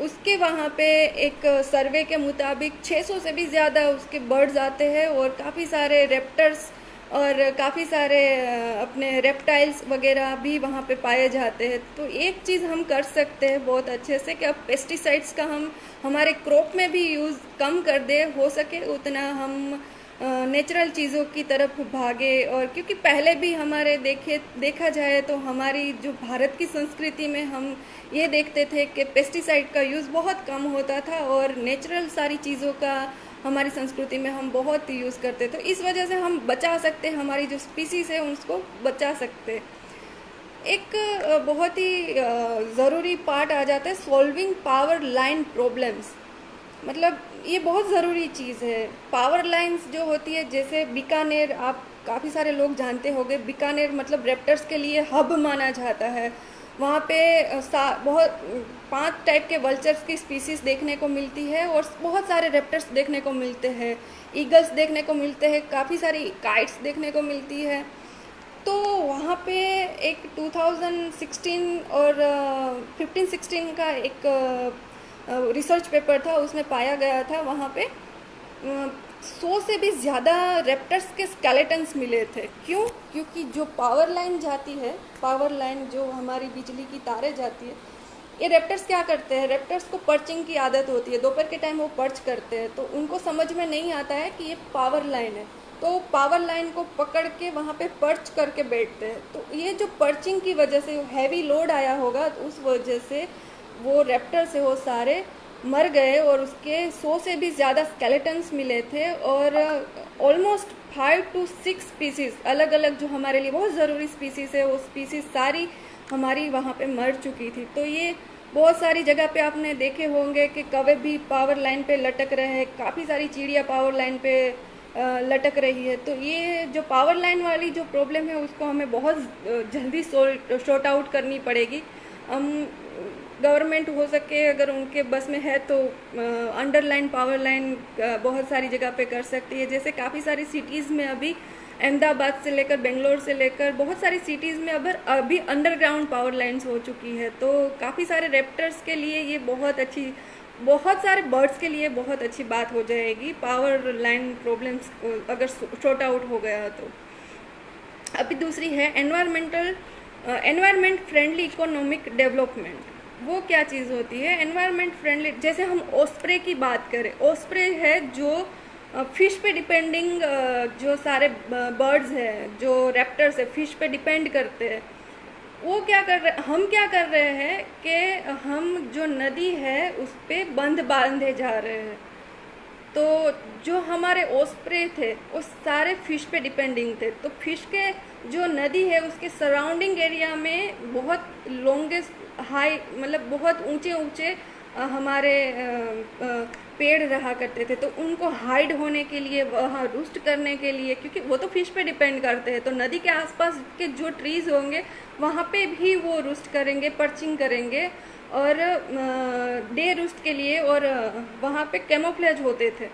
उसके वहाँ पे एक सर्वे के मुताबिक 600 से भी ज़्यादा उसके बर्ड्स आते हैं और काफ़ी सारे रेप्टर्स और काफ़ी सारे अपने रेप्टाइल्स वगैरह भी वहाँ पे पाए जाते हैं। तो एक चीज़ हम कर सकते हैं बहुत अच्छे से कि अब पेस्टिसाइड्स का हम हमारे क्रॉप में भी यूज़ कम कर दे, हो सके उतना हम नेचुरल चीज़ों की तरफ भागे। और क्योंकि पहले भी हमारे देखा जाए तो हमारी जो भारत की संस्कृति में हम ये देखते थे कि पेस्टिसाइड का यूज़ बहुत कम होता था और नेचुरल सारी चीज़ों का हमारी संस्कृति में हम बहुत यूज़ करते थे। इस वजह से हम बचा सकते हैं, हमारी जो स्पीसीज़ है उसको बचा सकते हैं। एक बहुत ही ज़रूरी पार्ट आ जाता है सॉल्विंग पावर लाइन प्रॉब्लम्स। मतलब ये बहुत ज़रूरी चीज़ है। पावर लाइंस जो होती है, जैसे बीकानेर, आप काफ़ी सारे लोग जानते होंगे, बीकानेर मतलब रेप्टर्स के लिए हब माना जाता है। वहाँ पे बहुत 5 टाइप के वल्चर्स की स्पीसीज़ देखने को मिलती है और बहुत सारे रेप्टर्स देखने को मिलते हैं, ईगल्स देखने को मिलते हैं, काफ़ी सारी काइट्स देखने को मिलती है। तो वहाँ पे एक 2016 और 15-16 का एक रिसर्च पेपर था, उसमें पाया गया था वहाँ पे 100 से भी ज़्यादा रेप्टर्स के स्केलेटन्स मिले थे। क्यों? क्योंकि जो पावर लाइन जाती है, पावर लाइन जो हमारी बिजली की तारें जाती है, ये रेप्टर्स क्या करते हैं, रेप्टर्स को पर्चिंग की आदत होती है, दोपहर के टाइम वो पर्च करते हैं, तो उनको समझ में नहीं आता है कि ये पावर लाइन है, तो पावर लाइन को पकड़ के वहाँ पे पर्च करके बैठते हैं। तो ये जो पर्चिंग की वजह से हैवी लोड आया होगा, तो उस वजह से वो रेप्टर्स है वो सारे मर गए और उसके 100 से भी ज़्यादा स्केलेटन्स मिले थे और ऑलमोस्ट 5 to 6 स्पीसीज़, अलग अलग जो हमारे लिए बहुत ज़रूरी स्पीसीज़ है, वो स्पीसीज़ सारी हमारी वहाँ पे मर चुकी थी। तो ये बहुत सारी जगह पे आपने देखे होंगे कि कौवे भी पावर लाइन पे लटक रहे हैं, काफ़ी सारी चिड़िया पावर लाइन पे लटक रही है। तो ये जो पावर लाइन वाली जो प्रॉब्लम है उसको हमें बहुत जल्दी सॉर्ट आउट करनी पड़ेगी। हम गवर्नमेंट हो सके अगर उनके बस में है तो अंडरलाइन पावर लाइन बहुत सारी जगह पे कर सकती है। जैसे काफ़ी सारी सिटीज़ में अभी अहमदाबाद से लेकर बेंगलोर से लेकर बहुत सारी सिटीज़ में अभी अंडरग्राउंड पावर लाइन्स हो चुकी है। तो काफ़ी सारे रेप्टर्स के लिए ये बहुत सारे बर्ड्स के लिए बहुत अच्छी बात हो जाएगी पावर लाइन प्रॉब्लम्स अगर सॉर्ट आउट हो गया तो। अभी दूसरी है एनवायरमेंट फ्रेंडली इकोनॉमिक डेवलपमेंट। वो क्या चीज़ होती है एनवायरमेंट फ्रेंडली? जैसे हम ओस्प्रे की बात करें, ओस्प्रे है जो फिश पे डिपेंडिंग, जो सारे बर्ड्स हैं जो रेप्टर्स है फिश पे डिपेंड करते हैं, वो क्या कर रहे, हम क्या कर रहे हैं कि हम जो नदी है उस पर बंद बांधे जा रहे हैं। तो जो हमारे ओस्प्रे थे वो सारे फिश पे डिपेंडिंग थे, तो फिश के जो नदी है उसके सराउंडिंग एरिया में बहुत लॉन्गेस्ट हाई मतलब बहुत ऊंचे ऊंचे हमारे पेड़ रहा करते थे। तो उनको हाइड होने के लिए, वहाँ रूस्ट करने के लिए, क्योंकि वो तो फिश पे डिपेंड करते हैं, तो नदी के आसपास के जो ट्रीज़ होंगे वहाँ पे भी वो रूस्ट करेंगे, पर्चिंग करेंगे और डे रूस्ट के लिए, और वहाँ पे कैमोफ्लेज होते थे।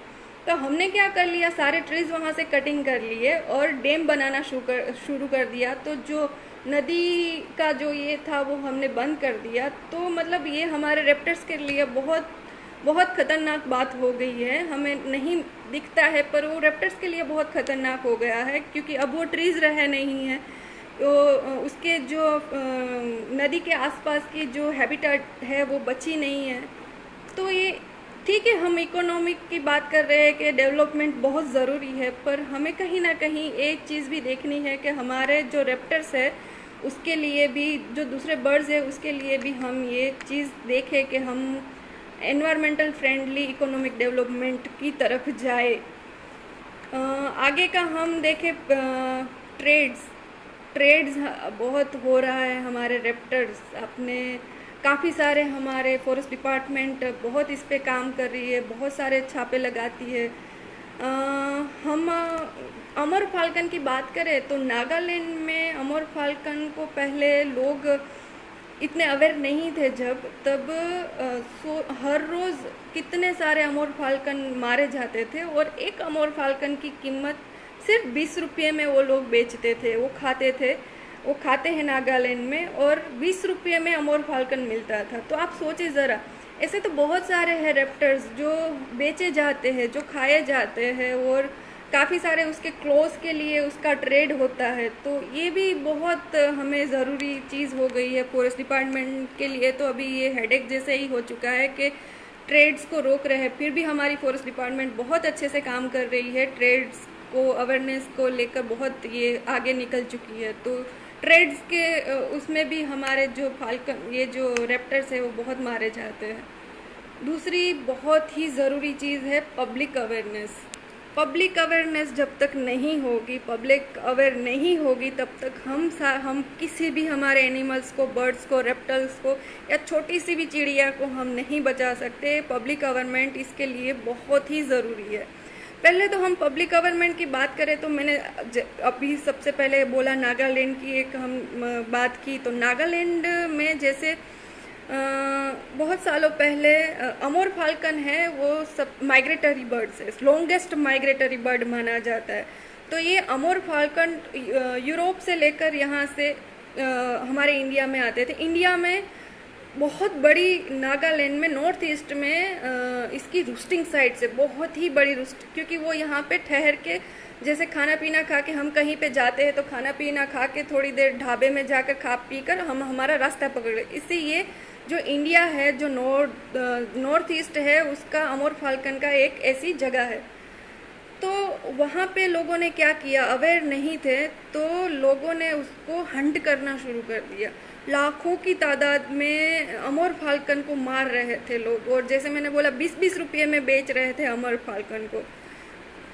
तो हमने क्या कर लिया, सारे ट्रीज़ वहाँ से कटिंग कर लिए और डैम बनाना शुरू कर दिया। तो जो नदी का जो ये था वो हमने बंद कर दिया। तो मतलब ये हमारे रेप्टर्स के लिए बहुत बहुत ख़तरनाक बात हो गई है। हमें नहीं दिखता है पर वो रेप्टर्स के लिए बहुत ख़तरनाक हो गया है, क्योंकि अब वो ट्रीज़ रहे नहीं हैं, तो उसके जो नदी के आसपास की जो हैबिटेट है वो बची नहीं है। तो ये ठीक है, हम इकोनॉमिक की बात कर रहे हैं कि डेवलपमेंट बहुत ज़रूरी है, पर हमें कहीं ना कहीं एक चीज़ भी देखनी है कि हमारे जो रेप्टर्स है उसके लिए भी, जो दूसरे बर्ड्स है उसके लिए भी हम ये चीज़ देखें कि हम एनवायरमेंटल फ्रेंडली इकोनॉमिक डेवलपमेंट की तरफ जाए। आगे का हम देखें, ट्रेड्स बहुत हो रहा है हमारे रेप्टर्स अपने, काफ़ी सारे हमारे फॉरेस्ट डिपार्टमेंट बहुत इस पे काम कर रही है, बहुत सारे छापे लगाती है। हम अमर फाल्कन की बात करें तो नागालैंड में अमर फाल्कन को पहले लोग इतने अवेयर नहीं थे, तब हर रोज़ कितने सारे अमर फाल्कन मारे जाते थे और एक अमर फाल्कन की कीमत सिर्फ 20 रुपये में वो लोग बेचते थे, वो खाते हैं नागालैंड में, और 20 रुपये में अमोर फाल्कन मिलता था। तो आप सोचिए ज़रा, ऐसे तो बहुत सारे हैं रेप्टर्स जो बेचे जाते हैं, जो खाए जाते हैं, और काफ़ी सारे उसके क्लोज के लिए उसका ट्रेड होता है। तो ये भी बहुत हमें ज़रूरी चीज़ हो गई है फॉरेस्ट डिपार्टमेंट के लिए। तो अभी ये हेडेक जैसे ही हो चुका है कि ट्रेड्स को रोक रहे हैं, फिर भी हमारी फॉरेस्ट डिपार्टमेंट बहुत अच्छे से काम कर रही है, ट्रेड्स को अवेयरनेस को लेकर बहुत ये आगे निकल चुकी है। तो ट्रेड्स के उसमें भी हमारे जो फाल्कन, ये जो रेप्टर्स है, वो बहुत मारे जाते हैं। दूसरी बहुत ही ज़रूरी चीज़ है पब्लिक अवेयरनेस। पब्लिक अवेयरनेस जब तक नहीं होगी, पब्लिक अवेयर नहीं होगी, तब तक हम किसी भी हमारे एनिमल्स को, बर्ड्स को, रेप्टल्स को, या छोटी सी भी चिड़िया को हम नहीं बचा सकते। पब्लिक अवेयरमेंट इसके लिए बहुत ही ज़रूरी है। पहले तो हम पब्लिक गवर्नमेंट की बात करें तो मैंने अभी सबसे पहले बोला नागालैंड की एक हम बात की। तो नागालैंड में जैसे बहुत सालों पहले अमोर फाल्कन है, वो सब माइग्रेटरी बर्ड्स है, लॉन्गेस्ट माइग्रेटरी बर्ड माना जाता है। तो ये अमोर फाल्कन यूरोप से लेकर यहाँ से हमारे इंडिया में आते थे। इंडिया में बहुत बड़ी, नागालैंड में नॉर्थ ईस्ट में इसकी रूस्टिंग साइट से बहुत ही बड़ी रूस्ट, क्योंकि वो यहाँ पे ठहर के, जैसे खाना पीना खा के हम कहीं पे जाते हैं तो खाना पीना खा के थोड़ी देर ढाबे में जाकर खा पी कर हम हमारा रास्ता पकड़। इससे ये जो इंडिया है, जो नॉर्थ ईस्ट है, उसका अमोर फाल्कन का एक ऐसी जगह है। तो वहाँ पे लोगों ने क्या किया, अवेयर नहीं थे तो लोगों ने उसको हंट करना शुरू कर दिया। लाखों की तादाद में अमोर फाल्कन को मार रहे थे लोग, और जैसे मैंने बोला 20-20 रुपये में बेच रहे थे अमोर फाल्कन को।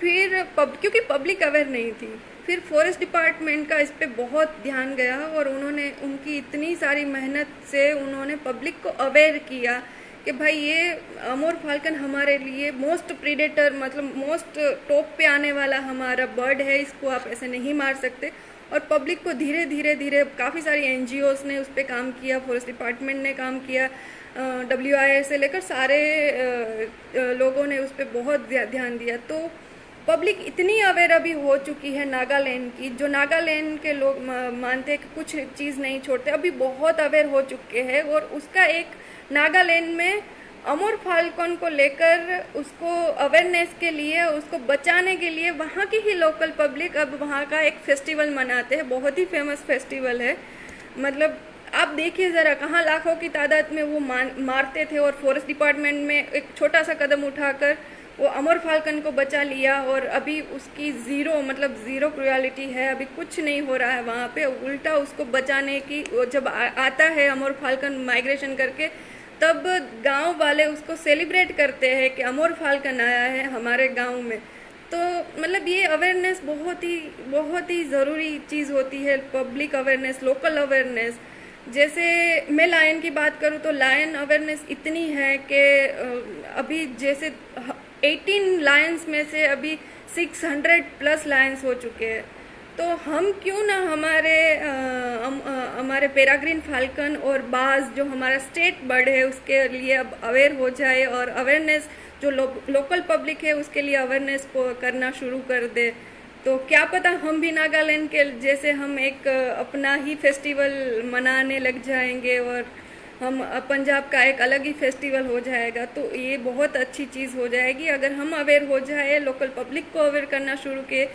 फिर क्योंकि पब्लिक अवेयर नहीं थी, फिर फॉरेस्ट डिपार्टमेंट का इस पे बहुत ध्यान गया, और उन्होंने उनकी इतनी सारी मेहनत से उन्होंने पब्लिक को अवेयर किया कि भाई ये अमोर फाल्कन हमारे लिए मोस्ट प्रीडेटर, मतलब मोस्ट टॉप पे आने वाला हमारा बर्ड है, इसको आप ऐसे नहीं मार सकते। और पब्लिक को धीरे धीरे काफ़ी सारी NGOs ने उस पर काम किया, फॉरेस्ट डिपार्टमेंट ने काम किया, WIA से लेकर सारे लोगों ने उस पर बहुत ध्यान दिया। तो पब्लिक इतनी अवेयर अभी हो चुकी है नागालैंड की, जो नागालैंड के लोग मानते हैं कि कुछ चीज़ नहीं छोड़ते, अभी बहुत अवेयर हो चुके हैं। और उसका एक नागालैंड में अमोर फाल्कन को लेकर उसको अवेयरनेस के लिए, उसको बचाने के लिए वहाँ की ही लोकल पब्लिक अब वहाँ का एक फेस्टिवल मनाते हैं। बहुत ही फेमस फेस्टिवल है, मतलब आप देखिए ज़रा कहाँ लाखों की तादाद में वो मारते थे, और फॉरेस्ट डिपार्टमेंट में एक छोटा सा कदम उठाकर वो अमोर फाल्कन को बचा लिया। और अभी उसकी ज़ीरो क्रुएलिटी है, अभी कुछ नहीं हो रहा है वहाँ पे। उल्टा उसको बचाने की, जब आता है अमोर फाल्कन माइग्रेशन करके, तब गांव वाले उसको सेलिब्रेट करते हैं कि अमोर फाल्कन आया है हमारे गांव में। तो मतलब ये अवेयरनेस बहुत ही ज़रूरी चीज़ होती है, पब्लिक अवेयरनेस, लोकल अवेयरनेस। जैसे मैं लायन की बात करूँ तो लायन अवेयरनेस इतनी है कि अभी जैसे 18 लायंस में से अभी 600+ लायंस हो चुके हैं। तो हम क्यों ना हमारे पेराग्रीन फाल्कन और बाज, जो हमारा स्टेट बर्ड है, उसके लिए अब अवेयर हो जाए, और अवेयरनेस जो लोकल पब्लिक है उसके लिए अवेयरनेस को करना शुरू कर दे। तो क्या पता हम भी नागालैंड के जैसे हम एक अपना ही फेस्टिवल मनाने लग जाएंगे, और हम पंजाब का एक अलग ही फेस्टिवल हो जाएगा। तो ये बहुत अच्छी चीज़ हो जाएगी अगर हम अवेयर हो जाए, लोकल पब्लिक को अवेयर करना शुरू किए।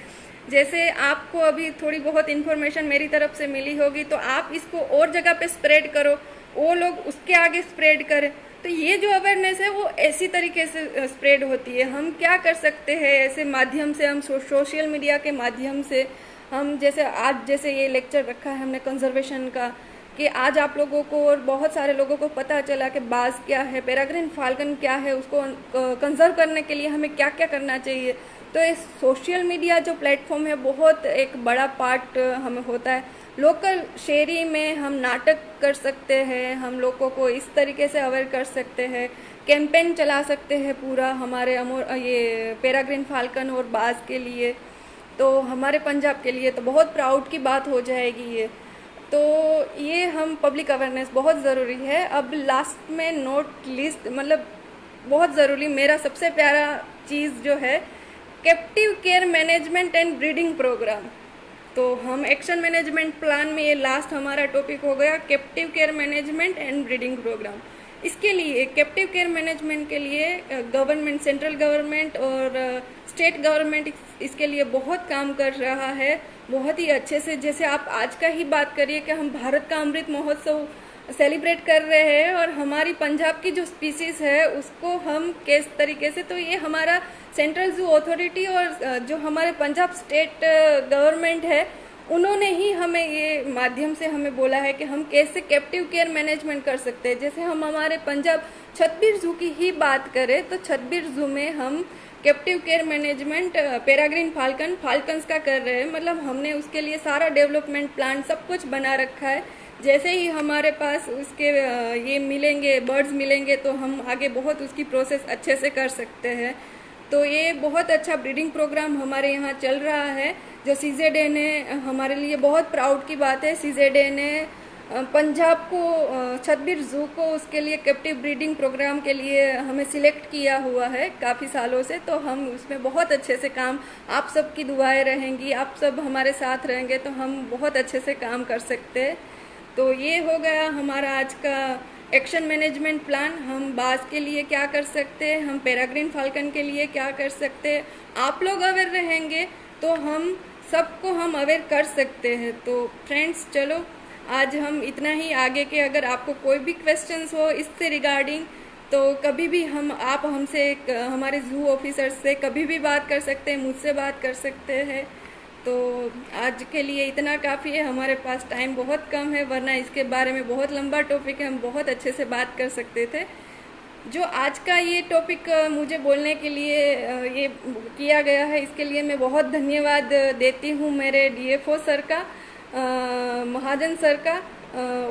जैसे आपको अभी थोड़ी बहुत इन्फॉर्मेशन मेरी तरफ से मिली होगी, तो आप इसको और जगह पे स्प्रेड करो, वो लोग उसके आगे स्प्रेड करें। तो ये जो अवेयरनेस है वो ऐसी तरीके से स्प्रेड होती है। हम क्या कर सकते हैं ऐसे माध्यम से, हम सोशल मीडिया के माध्यम से, हम जैसे आज जैसे ये लेक्चर रखा है हमने कंजर्वेशन का, कि आज आप लोगों को और बहुत सारे लोगों को पता चला कि बाज क्या है, पेराग्रीन फाल्कन क्या है, उसको कंजर्व करने के लिए हमें क्या क्या करना चाहिए। तो इस सोशल मीडिया जो प्लेटफॉर्म है बहुत एक बड़ा पार्ट हमें होता है। लोकल शेरी में हम नाटक कर सकते हैं, हम लोगों को इस तरीके से अवेयर कर सकते हैं, कैंपेन चला सकते हैं पूरा हमारे ये पेराग्रीन फाल्कन और बाज के लिए। तो हमारे पंजाब के लिए तो बहुत प्राउड की बात हो जाएगी ये। तो ये हम पब्लिक अवेयरनेस बहुत ज़रूरी है। अब लास्ट में नोट लिस्ट, मतलब बहुत ज़रूरी, मेरा सबसे प्यारा चीज़ जो है captive care management and breeding program. तो हम एक्शन मैनेजमेंट प्लान में ये लास्ट हमारा टॉपिक हो गया, captive care management and breeding program. इसके लिए कैप्टिव केयर मैनेजमेंट के लिए गवर्नमेंट, सेंट्रल गवर्नमेंट और स्टेट गवर्नमेंट इसके लिए बहुत काम कर रहा है, बहुत ही अच्छे से। जैसे आप आज का ही बात करिए कि हम भारत का अमृत महोत्सव सेलिब्रेट कर रहे हैं और हमारी पंजाब की जो स्पीसीज है उसको हम किस तरीके से, तो ये हमारा सेंट्रल जू अथॉरिटी और जो हमारे पंजाब स्टेट गवर्नमेंट है उन्होंने ही हमें ये माध्यम से हमें बोला है कि हम कैसे कैप्टिव केयर मैनेजमेंट कर सकते हैं। जैसे हम हमारे पंजाब छतबीर जू की ही बात करें तो छतबीर जू में हम कैप्टिव केयर मैनेजमेंट पेराग्रीन फाल्कन्स का कर रहे हैं। मतलब हमने उसके लिए सारा डेवलपमेंट प्लान सब कुछ बना रखा है। जैसे ही हमारे पास उसके ये मिलेंगे, बर्ड्स मिलेंगे, तो हम आगे बहुत उसकी प्रोसेस अच्छे से कर सकते हैं। तो ये बहुत अच्छा ब्रीडिंग प्रोग्राम हमारे यहाँ चल रहा है, जो सीजेडए ने हमारे लिए बहुत प्राउड की बात है। सीजेडए ने पंजाब को, छतबीर जू को उसके लिए कैप्टिव ब्रीडिंग प्रोग्राम के लिए हमें सिलेक्ट किया हुआ है काफ़ी सालों से। तो हम उसमें बहुत अच्छे से काम, आप सबकी दुआएं रहेंगी, आप सब हमारे साथ रहेंगे तो हम बहुत अच्छे से काम कर सकते हैं। तो ये हो गया हमारा आज का एक्शन मैनेजमेंट प्लान। हम बाज के लिए क्या कर सकते हैं, हम पेराग्रीन फाल्कन के लिए क्या कर सकते हैं। आप लोग अवेयर रहेंगे तो हम सबको हम अवेयर कर सकते हैं। तो फ्रेंड्स, चलो आज हम इतना ही। आगे के अगर आपको कोई भी क्वेश्चंस हो इससे रिगार्डिंग तो कभी भी आप हमसे, हमारे जू ऑफिसर से कभी भी बात कर सकते हैं, मुझसे बात कर सकते हैं। तो आज के लिए इतना काफ़ी है, हमारे पास टाइम बहुत कम है, वरना इसके बारे में बहुत लंबा टॉपिक है, हम बहुत अच्छे से बात कर सकते थे। जो आज का ये टॉपिक मुझे बोलने के लिए ये किया गया है, इसके लिए मैं बहुत धन्यवाद देती हूँ मेरे डीएफओ सर का, महाजन सर का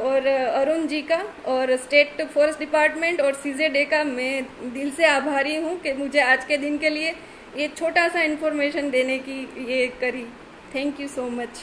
और अरुण जी का, और स्टेट फॉरेस्ट डिपार्टमेंट और सीजेडए का मैं दिल से आभारी हूँ कि मुझे आज के दिन के लिए ये छोटा सा इन्फॉर्मेशन देने की ये करी। Thank you so much.